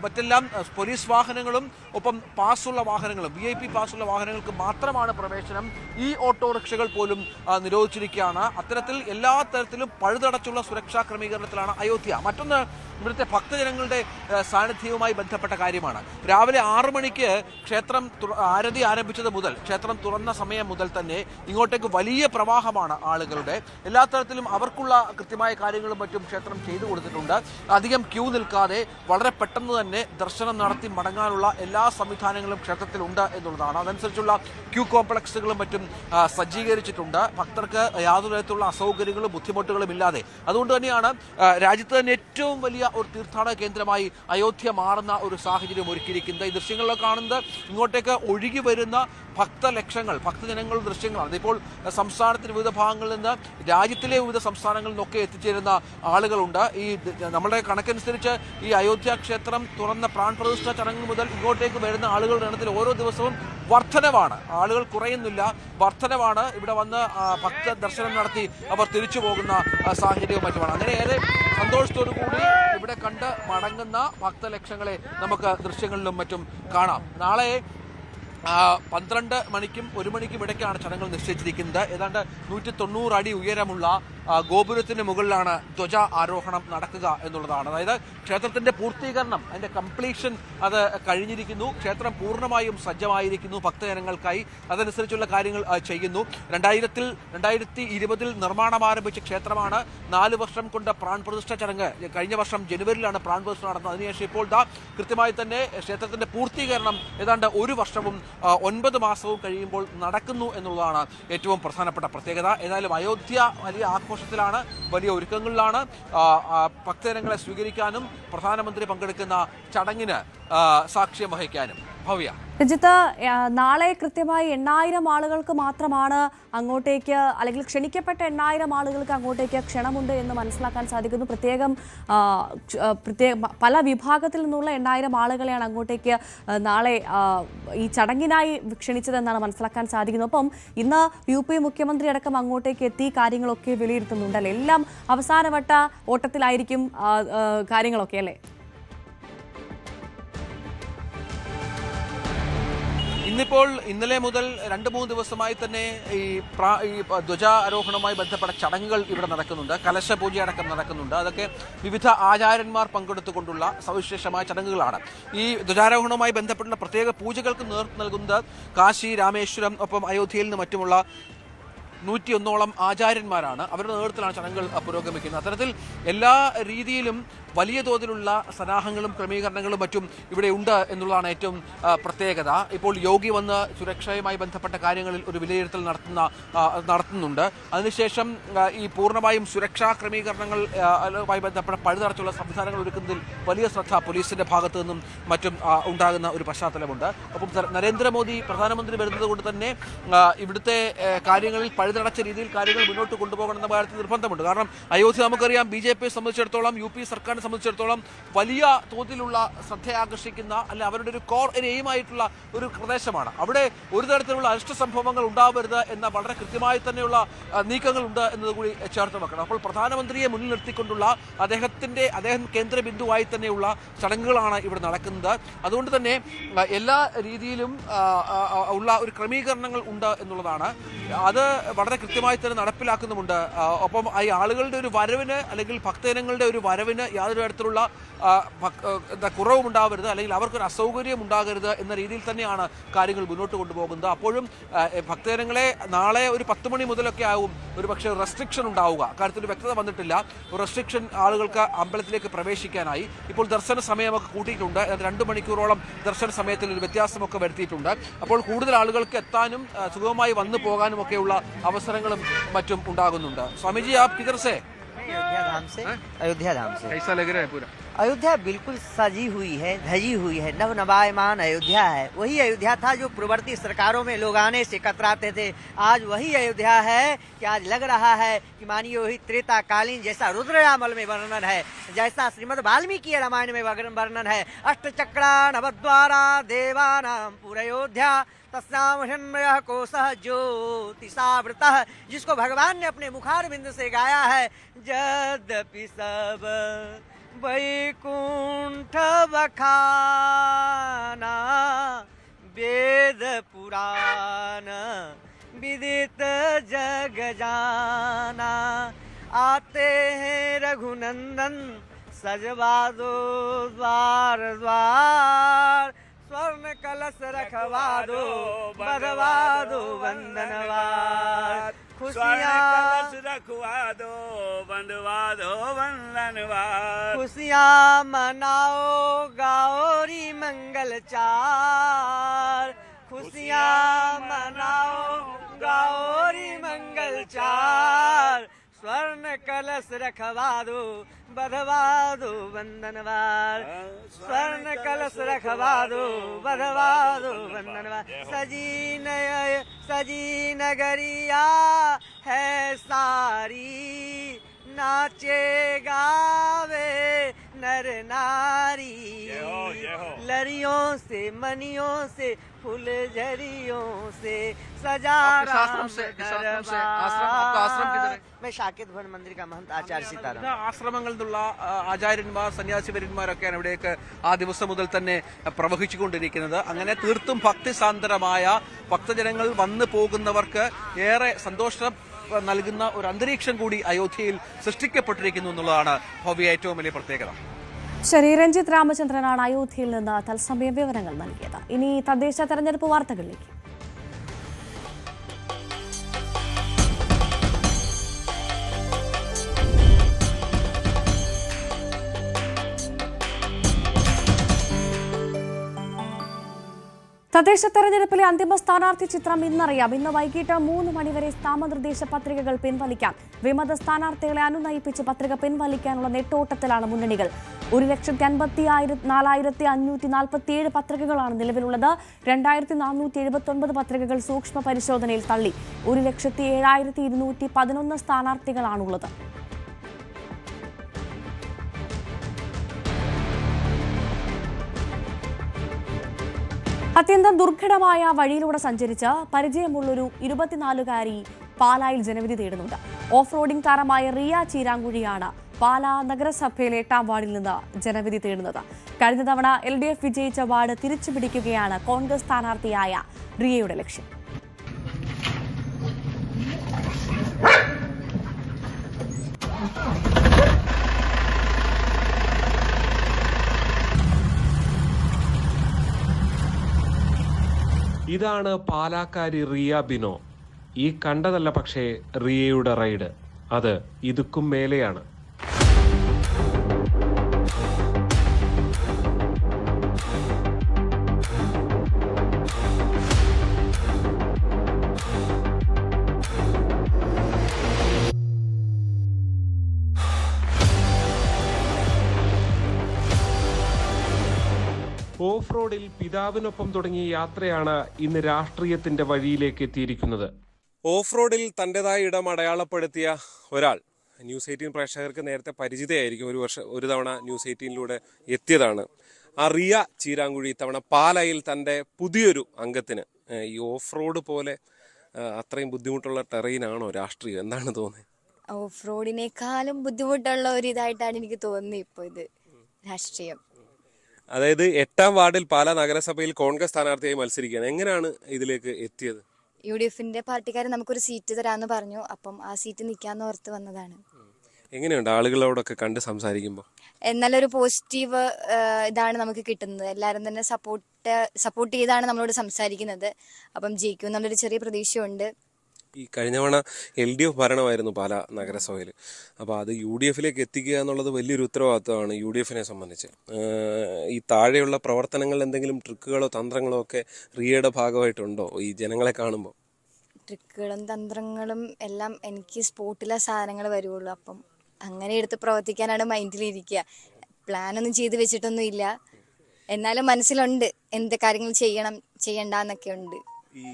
മറ്റെല്ലാം പോലീസ് വാഹനങ്ങളും ഒപ്പം പാസ്സുള്ള വാഹനങ്ങളും VIP പാസ്സുള്ള വാഹനങ്ങൾക്ക് മാത്രമാണ് പ്രവേശനം. ഈ ഓട്ടോറിക്ഷകൾ പോലും നിരോധിച്ചിരിക്കുകയാണ്. അത്തരത്തിൽ എല്ലാ തരത്തിലും പഴുതടച്ചുള്ള സുരക്ഷാ ക്രമീകരണത്തിലാണ് അയോധ്യ. മറ്റൊന്ന് ഇവിടുത്തെ ഭക്തജനങ്ങളുടെ സാന്നിധ്യവുമായി ബന്ധപ്പെട്ട കാര്യമാണ്. രാവിലെ 6 മണിക്ക് ക്ഷേത്രം ആരതി ആരംഭിച്ചത് മുതൽ, ക്ഷേത്രം തുറന്ന സമയം മുതൽ തന്നെ ഇങ്ങോട്ടേക്ക് വലിയ പ്രവാഹമാണ് ആളുകളുടെ. എല്ലാ തരത്തിലും അവർക്കുള്ള കൃത്യമായ കാര്യങ്ങളും മറ്റും ക്ഷേത്രം ചെയ്തു കൊടുത്തിട്ടുണ്ട്. അധികം ക്യൂ നിൽക്കാതെ വളരെ പെട്ടെന്ന് തന്നെ ദർശനം നടത്തി മടങ്ങാനുള്ള എല്ലാ സംവിധാനങ്ങളും ക്ഷേത്രത്തിലുണ്ട് എന്നുള്ളതാണ്. അതനുസരിച്ചുള്ള ക്യൂ കോംപ്ലക്സുകളും മറ്റും സജ്ജീകരിച്ചിട്ടുണ്ട്, ഭക്തർക്ക് യാതൊരു തരത്തിലുള്ള അസൗകര്യങ്ങളും ബുദ്ധിമുട്ടുകളും ഇല്ലാതെ. അതുകൊണ്ട് തന്നെയാണ് രാജ്യത്ത് തന്നെ ഏറ്റവും വലിയ ഒരു തീർത്ഥാടന കേന്ദ്രമായി അയോധ്യ മാറുന്ന ഒരു സാഹചര്യം ഒരുക്കിയിരിക്കുന്നത്. ഈ ദൃശ്യങ്ങളിലൊക്കെ കാണുന്നത് ഇങ്ങോട്ടേക്ക് ഒഴുകി വരുന്ന ഭക്തലക്ഷങ്ങൾ, ഭക്തജനങ്ങളുടെ ദൃശ്യങ്ങളാണ്. ഇതിപ്പോൾ സംസ്ഥാനത്തിന്റെ വിവിധ ഭാഗങ്ങളിൽ നിന്ന്, രാജ്യത്തിലെ വിവിധ സംസ്ഥാനങ്ങളിൽ നിന്നൊക്കെ എത്തിച്ചേരുന്ന ആളുകളുണ്ട്. ഈ നമ്മുടെ കണക്കനുസരിച്ച് ഈ അയോധ്യ ക്ഷേത്രം തുറന്ന പ്രാൺ പ്രതിഷ്ഠ ചടങ്ങ് മുതൽ ഇങ്ങോട്ടേക്ക് വരുന്ന ആളുകളുടെ എണ്ണത്തിൽ ഓരോ ദിവസവും വർധനവാണ്. ആളുകൾ കുറയുന്നില്ല, വർധനവാണ്. ഇവിടെ വന്ന് ഭക്ത ദർശനം നടത്തി അവർ തിരിച്ചു പോകുന്ന സാഹചര്യവും മറ്റുമാണ്. അങ്ങനെ ഏറെ സന്തോഷത്തോടു കൂടി ഇവിടെ കണ്ട് മടങ്ങുന്ന ഭക്തലക്ഷങ്ങളെ നമുക്ക് ദൃശ്യങ്ങളിലും മറ്റും കാണാം. നാളെ 12 മണിക്കും 1 മണിക്കും ഇടയ്ക്കാണ് ചടങ്ങുകൾ നിശ്ചയിച്ചിരിക്കുന്നത്. ഏതാണ്ട് 190 അടി ഉയരമുള്ള ഗോപുരത്തിന് മുകളിലാണ് ധ്വജ ആരോഹണം നടക്കുക എന്നുള്ളതാണ്. അതായത് ക്ഷേത്രത്തിന്റെ പൂർത്തീകരണം, അതിന്റെ കംപ്ലീഷൻ അത് കഴിഞ്ഞിരിക്കുന്നു. ക്ഷേത്രം പൂർണ്ണമായും സജ്ജമായിരിക്കുന്നു ഭക്തജനങ്ങൾക്കായി. അതനുസരിച്ചുള്ള കാര്യങ്ങൾ ചെയ്യുന്നു. 2020 നിർമ്മാണം ആരംഭിച്ച ക്ഷേത്രമാണ്. 4 വർഷം കൊണ്ട് പ്രാൺ പ്രതിഷ്ഠ ചടങ്ങ്, കഴിഞ്ഞ വർഷം ജനുവരിയിലാണ് പ്രാൺ പ്രതിഷ്ഠ നടന്നത്. അതിനുശേഷം ഇപ്പോൾ കൃത്യമായി തന്നെ ക്ഷേത്രത്തിന്റെ പൂർത്തീകരണം ഏതാണ്ട് 1 വർഷവും 9 മാസവും കഴിയുമ്പോൾ നടക്കുന്നു എന്നുള്ളതാണ് ഏറ്റവും പ്രധാനപ്പെട്ട പ്രത്യേകത. ഏതായാലും അയോധ്യ വലിയ ആഘോഷത്തിലാണ്, വലിയ ഒരുക്കങ്ങളിലാണ്. ഭക്തജനങ്ങളെ സ്വീകരിക്കാനും പ്രധാനമന്ത്രി പങ്കെടുക്കുന്ന ചടങ്ങിന് സാക്ഷ്യം വഹിക്കാനും. ഭവ്യ, രഞ്ജിത്ത്, നാളെ കൃത്യമായി 8000 ആളുകൾക്ക് മാത്രമാണ് അങ്ങോട്ടേക്ക്, അല്ലെങ്കിൽ ക്ഷണിക്കപ്പെട്ട 8000 ആളുകൾക്ക് അങ്ങോട്ടേക്ക് ക്ഷണമുണ്ട് എന്ന് മനസ്സിലാക്കാൻ സാധിക്കുന്നു. പ്രത്യേകം പല വിഭാഗത്തിൽ നിന്നുള്ള 8000 ആളുകളെയാണ് അങ്ങോട്ടേക്ക് നാളെ ഈ ചടങ്ങിനായി ക്ഷണിച്ചതെന്നാണ് മനസ്സിലാക്കാൻ സാധിക്കുന്നത്. ഒപ്പം ഇന്ന് UP മുഖ്യമന്ത്രി അടക്കം അങ്ങോട്ടേക്ക് എത്തി കാര്യങ്ങളൊക്കെ വിലയിരുത്തുന്നുണ്ടല്ലേ? എല്ലാം അവസാനവട്ട ഓട്ടത്തിലായിരിക്കും കാര്യങ്ങളൊക്കെ അല്ലേ? ഇന്നലെ മുതൽ 2-3 ദിവസമായി തന്നെ ഈ ധ്വജാരോഹണവുമായി ബന്ധപ്പെട്ട ചടങ്ങുകൾ ഇവിടെ നടക്കുന്നുണ്ട്. കലശപൂജ അടക്കം നടക്കുന്നുണ്ട്. അതൊക്കെ വിവിധ ആചാര്യന്മാർ പങ്കെടുത്തുകൊണ്ടുള്ള സവിശേഷമായ ചടങ്ങുകളാണ്. ഈ ധ്വജാരോഹണവുമായി ബന്ധപ്പെട്ടുള്ള പ്രത്യേക പൂജകൾക്ക് നേതൃത്വം നൽകുന്നത് കാശി, രാമേശ്വരം, ഒപ്പം അയോധ്യയിൽ നിന്ന് മറ്റുമുള്ള 101ഓളം ആചാര്യന്മാരാണ്. അവരുടെ നേതൃത്വത്തിലാണ് ചടങ്ങുകൾ പുരോഗമിക്കുന്നത്. അത്തരത്തിൽ എല്ലാ രീതിയിലും വലിയ തോതിലുള്ള സന്നാഹങ്ങളും ക്രമീകരണങ്ങളും മറ്റും ഇവിടെ ഉണ്ട് എന്നുള്ളതാണ് ഏറ്റവും പ്രത്യേകത. ഇപ്പോൾ യോഗി വന്ന് സുരക്ഷയുമായി ബന്ധപ്പെട്ട കാര്യങ്ങളിൽ ഒരു വിലയിരുത്തൽ നടത്തുന്നുണ്ട്. അതിനുശേഷം ഈ പൂർണ്ണമായും സുരക്ഷാ ക്രമീകരണങ്ങളുമായി ബന്ധപ്പെട്ട പഴുതടച്ചുള്ള സംവിധാനങ്ങൾ ഒരുക്കുന്നതിൽ വലിയ ശ്രദ്ധ പോലീസിന്റെ ഭാഗത്തു നിന്നും മറ്റും ഉണ്ടാകുന്ന ഒരു പശ്ചാത്തലമുണ്ട്. ഒപ്പം നരേന്ദ്രമോദി പ്രധാനമന്ത്രി വരുന്നത് കൊണ്ട് തന്നെ ഇവിടുത്തെ കാര്യങ്ങളിൽ പഴുതടച്ച രീതിയിൽ കാര്യങ്ങൾ മുന്നോട്ട് കൊണ്ടുപോകണമെന്ന കാര്യത്തിൽ നിർബന്ധമുണ്ട്. കാരണം അയോധ്യ നമുക്കറിയാം, BJPയെ സംബന്ധിച്ചിടത്തോളം, UP സർക്കാരിനെ സംബന്ധിച്ചിടത്തോളം വലിയ തോതിലുള്ള ശ്രദ്ധ ആകർഷിക്കുന്ന, അല്ലെ അവരുടെ ഒരു കോർ എയിമായിട്ടുള്ള ഒരു പ്രദേശമാണ്. അവിടെ ഒരു തരത്തിലുള്ള അനിഷ്ട സംഭവങ്ങൾ ഉണ്ടാവരുത് എന്ന വളരെ കൃത്യമായി തന്നെയുള്ള നീക്കങ്ങൾ ഉണ്ട് എന്നതുകൂടി ചേർത്ത് വെക്കണം. അപ്പോൾ പ്രധാനമന്ത്രിയെ മുന്നിൽ നിർത്തിക്കൊണ്ടുള്ള അദ്ദേഹം കേന്ദ്ര ബിന്ദുവായി തന്നെയുള്ള ചടങ്ങുകളാണ് ഇവിടെ നടക്കുന്നത്. അതുകൊണ്ട് തന്നെ എല്ലാ രീതിയിലും ഉള്ള ഒരു ക്രമീകരണങ്ങൾ ഉണ്ട് എന്നുള്ളതാണ്. അത് വളരെ കൃത്യമായി തന്നെ നടപ്പിലാക്കുന്നുമുണ്ട്. ഒപ്പം ഈ ആളുകളുടെ ഒരു വരവിന്, അല്ലെങ്കിൽ ഭക്തജനങ്ങളുടെ ഒരു വരവിന് യാതൊരു തരത്തിലുള്ള കുറവുമുണ്ടാവരുത്, അല്ലെങ്കിൽ അവർക്കൊരു അസൗകര്യം ഉണ്ടാകരുത് എന്ന രീതിയിൽ തന്നെയാണ് കാര്യങ്ങൾ മുന്നോട്ട് കൊണ്ടുപോകുന്നത്. അപ്പോഴും ഭക്തജനങ്ങളെ നാളെ ഒരു 10 മണി മുതലൊക്കെ ആവും ഒരു പക്ഷേ റെസ്ട്രിക്ഷൻ ഉണ്ടാവുക. അക്കാര്യത്തിൽ വ്യക്തത വന്നിട്ടില്ല. റെസ്ട്രിക്ഷൻ ആളുകൾക്ക് അമ്പലത്തിലേക്ക് പ്രവേശിക്കാനായി ഇപ്പോൾ ദർശന സമയമൊക്കെ കൂട്ടിയിട്ടുണ്ട്. 2 മണിക്കൂറോളം ദർശന സമയത്തിൽ ഒരു വ്യത്യാസമൊക്കെ വരുത്തിയിട്ടുണ്ട്. അപ്പോൾ കൂടുതൽ ആളുകൾക്ക് എത്താനും സുഗമമായി വന്നു പോകാനും ഒക്കെയുള്ള അവസരങ്ങളും മറ്റും ഉണ്ടാകുന്നുണ്ട്. സ്വാമിജി, ആപ് കിധർ സേ? अयोध्या धाम से। कैसा लग रहा है पूरा? अयोध्या बिल्कुल सजी हुई है, धजी हुई है, नवनवायमान अयोध्या है। वही अयोध्या था जो पूर्ववर्ती सरकारों में लोग आने से कतराते थे। आज वही अयोध्या है कि आज लग रहा है कि मानिए वही त्रेताकालीन जैसा रुद्रयामल में वर्णन है, जैसा श्रीमद् वाल्मीकि रामायण में वर्णन है। अष्टचक्रा नवद्वारा देवानां पुरयोध्या तस्याम हिरण्मयः कोशः ज्योतिषावृतः, जिसको भगवान ने अपने मुखारविंद से गाया है। यद्यपि सब वैकुंठ बखाना वेद पुराण विदित जग जाना, आते हैं रघुनंदन सजवा दो द्वार द्वार, स्वर्ण कलश रखवा दो बधवा दो वंदनवार, खुशियाँ रखवा दो बंधवा दो वंदनवार, खुशियाँ मनाओ गौरी मंगल चार, खुशियाँ मनाओ गौरी मंगल चार, स्वर्ण कलश रखवा दो बधवा दो वंदनवार, स्वर्ण कलश रखवा दो बधवा दो वंदनवार। सजी नगरिया है सारी, नाचे गावे नर नारी, लरियों से मनियों से फुलझरियों से सजा आश्रम से आश्रम किधर है? मैं शाकेत भवन मंदिर का महंत आचार्य सीताराम. ആശ്രമങ്ങളിൽ നിന്നുള്ള ആചാര്യന്മാർ സന്യാസിവര്യന്മാരൊക്കെയാണ് ഇവിടേക്ക് ആ ദിവസം മുതൽ തന്നെ പ്രവഹിച്ചുകൊണ്ടിരിക്കുന്നത്. അങ്ങനെ തീർത്തും ഭക്തിസാന്ദ്രമായ ഭക്തജനങ്ങൾ വന്നു പോകുന്നവർക്ക് ഏറെ സന്തോഷം നൽകുന്ന ഒരു അന്തരീക്ഷം കൂടി അയോധ്യയിൽ സൃഷ്ടിക്കപ്പെട്ടിരിക്കുന്നു എന്നുള്ളതാണ് ഭവ്യ ഏറ്റവും വലിയ പ്രത്യേകത. ശരി, രഞ്ജിത്ത് രാമചന്ദ്രനാണ് അയോധ്യയിൽ നിന്ന് തത്സമയ വിവരങ്ങൾ നൽകിയത്. ഇനി തദ്ദേശ തെരഞ്ഞെടുപ്പ് വാർത്തകളിലേക്ക്. തദ്ദേശ തെരഞ്ഞെടുപ്പിലെ അന്തിമ സ്ഥാനാർത്ഥി ചിത്രം ഇന്നറിയാം. ഇന്ന് വൈകിട്ട് 3 മണിവരെ നാമനിർദ്ദേശ പത്രികകൾ പിൻവലിക്കാം. വിമത സ്ഥാനാർത്ഥികളെ അനുനയിപ്പിച്ച് പത്രിക പിൻവലിക്കാനുള്ള നെട്ടോട്ടത്തിലാണ് മുന്നണികൾ. 1,84,547 പത്രികകളാണ് നിലവിലുള്ളത്. 2,479 പത്രികകൾ സൂക്ഷ്മ പരിശോധനയിൽ തള്ളി. 1,07,211 സ്ഥാനാർത്ഥികളാണുള്ളത്. അത്യന്തം ദുർഘടമായ വഴിയിലൂടെ സഞ്ചരിച്ച് പരിചയമുള്ളൊരു 24-കാരി പാലായിൽ ജനവിധി തേടുന്നുണ്ട്. ഓഫ് റോഡിംഗ് താരമായ റിയ ചീരാങ്കുഴിയാണ് പാലാ നഗരസഭയിലെ 8ാം വാർഡിൽ നിന്ന് ജനവിധി തേടുന്നത്. കഴിഞ്ഞ തവണ LDF വിജയിച്ച വാർഡ് തിരിച്ചുപിടിക്കുകയാണ് കോൺഗ്രസ് സ്ഥാനാർത്ഥിയായ റിയയുടെ ലക്ഷ്യം. ഇതാണ് പാലാക്കാരി റിയ ബിനോ. ഈ കണ്ടതല്ല പക്ഷേ റിയയുടെ റൈഡ്, അത് ഇതുക്കും മേലെയാണ്. ഓഫ് റോഡിൽ പിതാവിനൊപ്പം തുടങ്ങിയ യാത്രയാണ് ഇന്ന് രാഷ്ട്രീയത്തിന്റെ വഴിയിലേക്ക് എത്തിയിരിക്കുന്നത്. ഓഫ് റോഡിൽ തൻ്റെതായ ഇടം അടയാളപ്പെടുത്തിയ ഒരാൾ ന്യൂസ് 18 പ്രേക്ഷകർക്ക് നേരത്തെ പരിചിതയായിരിക്കും. ഒരു തവണ ന്യൂസ് 18-ലൂടെ എത്തിയതാണ്. ആ റിയ ചീരാങ്കുഴി ഇത്തവണ പാലായിൽ തൻ്റെ പുതിയൊരു അംഗത്തിന് ഈ ഓഫ് റോഡ് പോലെ അത്രയും ബുദ്ധിമുട്ടുള്ള ടെറൈനാണോ രാഷ്ട്രീയം? എന്താണ് തോന്നുന്നത്? ഓഫ് റോഡിനേക്കാളും ബുദ്ധിമുട്ടുള്ള ഒരു ഇതായിട്ടാണ് എനിക്ക് തോന്നുന്നത് ഇപ്പോൾ ഇത് രാഷ്ട്രീയം. അതായത് 8ാം വാർഡിൽ പാലാ നഗരസഭയിൽ കോൺഗ്രസ് സ്ഥാനാർത്ഥിയായി മത്സരിക്കുകയാണ്. എങ്ങനെയാണ് ഇതിലേക്ക് എത്തിയത്? UDFന്റെ പാർട്ടിക്കാർ നമുക്കൊരു സീറ്റ് തരാന്ന് പറഞ്ഞു. അപ്പം ആ സീറ്റ് നിൽക്കാന്ന് ഓർത്ത് വന്നതാണ്. എങ്ങനെയുണ്ട് ആളുകളോടൊക്കെ കണ്ട് സംസാരിക്കുമ്പോൾ? എന്നാലൊരു പോസിറ്റീവ് ഇതാണ് നമുക്ക് കിട്ടുന്നത്. എല്ലാവരും തന്നെ സപ്പോർട്ട് ചെയ്താണ് നമ്മളോട് സംസാരിക്കുന്നത്. അപ്പം ജയിക്കും എന്നുള്ളൊരു ചെറിയ പ്രതീക്ഷയുണ്ട്. ഈ കഴിഞ്ഞ തവണ LDF ഭരണമായിരുന്നു പാലാ നഗരസഭയിൽ. അപ്പോൾ അത് UDFിലേക്ക് എത്തിക്കുക എന്നുള്ളത് വലിയൊരു ഉത്തരവാദിത്വമാണ് UDFിനെ സംബന്ധിച്ച്. ഈ താഴെയുള്ള പ്രവർത്തനങ്ങളിൽ എന്തെങ്കിലും ട്രിക്കുകളോ തന്ത്രങ്ങളോ ഒക്കെ റിയയുടെ ഭാഗമായിട്ടുണ്ടോ ഈ ജനങ്ങളെ കാണുമ്പോൾ? ട്രിക്കുകളും തന്ത്രങ്ങളും എല്ലാം എനിക്ക് സ്പോട്ടിലെ സാധനങ്ങൾ വരുള്ളൂ. അപ്പം അങ്ങനെ എടുത്ത് പ്രവർത്തിക്കാനാണ് മൈൻഡിലിരിക്കുക. പ്ലാനൊന്നും ചെയ്ത് വെച്ചിട്ടൊന്നും ഇല്ല. എന്നാലും മനസ്സിലുണ്ട് എന്ത് കാര്യങ്ങൾ ചെയ്യണം ചെയ്യണ്ടെന്നൊക്കെ ഉണ്ട്. ഈ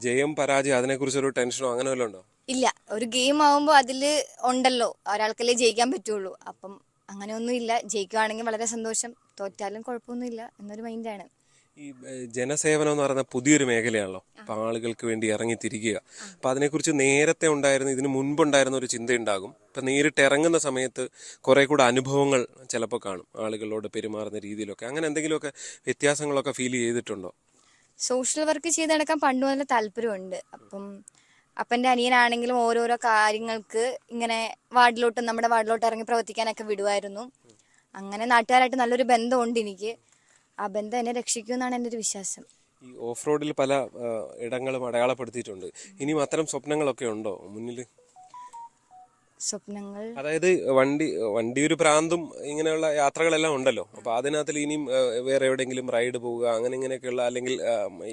ജയം പരാജയം അതിനെക്കുറിച്ച് ഒരു ടെൻഷനോ അങ്ങനെ വല്ലതും ഉണ്ടോ? ഇല്ല, ഒരു ഗെയിം ആവുമ്പോൾ അതിൽ ഉണ്ടല്ലോ, ഒരാൾക്കല്ലേ ജയിക്കാൻ പറ്റുള്ളൂ. അപ്പം അങ്ങനെയൊന്നും ഇല്ല. ജയിക്കുകയാണെങ്കിൽ വളരെ സന്തോഷം, തോറ്റാലും കുഴപ്പമൊന്നുമില്ല എന്നൊരു മൈൻഡാണ്. ഈ ജനസേവനം എന്ന് പറയുന്ന പുതിയൊരു മേഖലയാണല്ലോ. അപ്പം ആളുകൾക്ക് വേണ്ടി ഇറങ്ങി തിരിക്കുക. അപ്പം അതിനെക്കുറിച്ച് നേരത്തെ ഉണ്ടായിരുന്ന, ഇതിന് മുൻപുണ്ടായിരുന്ന ഒരു ചിന്തയുണ്ടാകും. ഇപ്പം നേരിട്ട് ഇറങ്ങുന്ന സമയത്ത് കുറേ കൂടെ അനുഭവങ്ങൾ ചിലപ്പോൾ കാണും, ആളുകളോട് പെരുമാറുന്ന രീതിയിലൊക്കെ. അങ്ങനെ എന്തെങ്കിലുമൊക്കെ വ്യത്യാസങ്ങളൊക്കെ ഫീൽ ചെയ്തിട്ടുണ്ടോ? സോഷ്യൽ വർക്ക് ചെയ്ത് നടക്കാൻ പണ്ട് മുതൽ താല്പര്യമുണ്ട്. അപ്പം അപ്പൻ്റെ അനിയനാണെങ്കിലും ഓരോരോ കാര്യങ്ങൾക്ക് ഇങ്ങനെ നമ്മുടെ വാർഡിലോട്ട് ഇറങ്ങി പ്രവർത്തിക്കാനൊക്കെ വിടുമായിരുന്നു. അങ്ങനെ നാട്ടുകാരായിട്ട് നല്ലൊരു ബന്ധമുണ്ട് എനിക്ക്. ആ ബന്ധം എന്നെ രക്ഷിക്കുമെന്നാണ് എൻ്റെ ഒരു വിശ്വാസം. ഈ ഓഫ് റോഡിൽ പല ഇടങ്ങളും അടയാളപ്പെടുത്തിയിട്ടുണ്ട്. ഇനിയും അത്തരം സ്വപ്നങ്ങളൊക്കെ ഉണ്ടോ മുന്നിൽ? സ്വപ്നങ്ങൾ അതായത് വണ്ടി ഒരു പ്രാന്തും ഇങ്ങനെയുള്ള യാത്രകളെല്ലാം ഉണ്ടല്ലോ. അപ്പോൾ അതിനകത്തിൽ ഇനിയും വേറെ എവിടെയെങ്കിലും റൈഡ് പോവുക അങ്ങനെ ഇങ്ങനെയൊക്കെയുള്ള, അല്ലെങ്കിൽ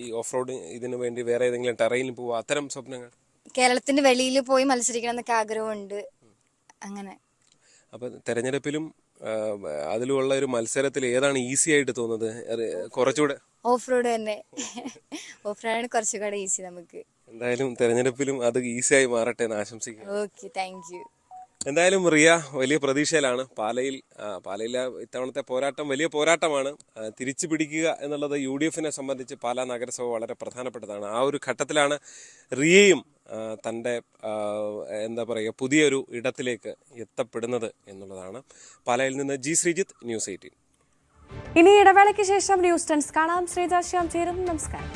ഈ ഓഫ് റോഡ് ഇതിനു വേണ്ടി വേറെ ഏതെങ്കിലും ടെറൈനിൽ പോവുക, അത്തരം സ്വപ്നങ്ങൾ? കേരളത്തിന്റെ വെളിയിൽ പോയി മത്സരിക്കണം എന്നൊക്കെ ആഗ്രഹമുണ്ട്. അങ്ങനെ അപ്പം തെരഞ്ഞെടുപ്പിലും അതിലുള്ള ഒരു മത്സരത്തിൽ ഏതാണ് ഈസി ആയിട്ട് തോന്നുന്നത്? കുറച്ചുകൂടെ ഓഫ് റോഡ് തന്നെ. ഓഫ് റോഡാണ് കുറച്ചുകൂടെ ഈസി നമുക്ക്. എന്തായാലും തെരഞ്ഞെടുപ്പിലും അത് ഈസിയായി മാറട്ടെ എന്ന് ആശംസിക്കാം. Okay, thank you. എന്തായാലും റിയ വലിയ പ്രതീക്ഷയിലാണ്. പാലയിലെ ഇത്തവണത്തെ പോരാട്ടം വലിയ പോരാട്ടമാണ്. തിരിച്ചു പിടിക്കുക എന്നുള്ളത് UDF-നെ സംബന്ധിച്ച് പാലാ നഗരസഭ വളരെ പ്രധാനപ്പെട്ടതാണ്. ആ ഒരു ഘട്ടത്തിലാണ് റിയയും തൻ്റെ എന്താ പറയുക പുതിയൊരു ഇടത്തിലേക്ക് എത്തപ്പെടുന്നത് എന്നുള്ളതാണ്. പാലയിൽ നിന്ന് G. ശ്രീജിത്ത്, News 18. ഇനി ഇടവേളയ്ക്ക് ശേഷം ന്യൂസ് 10 കാണാം. ശ്രീജ ശ്യാം ചേരും. നമസ്കാരം.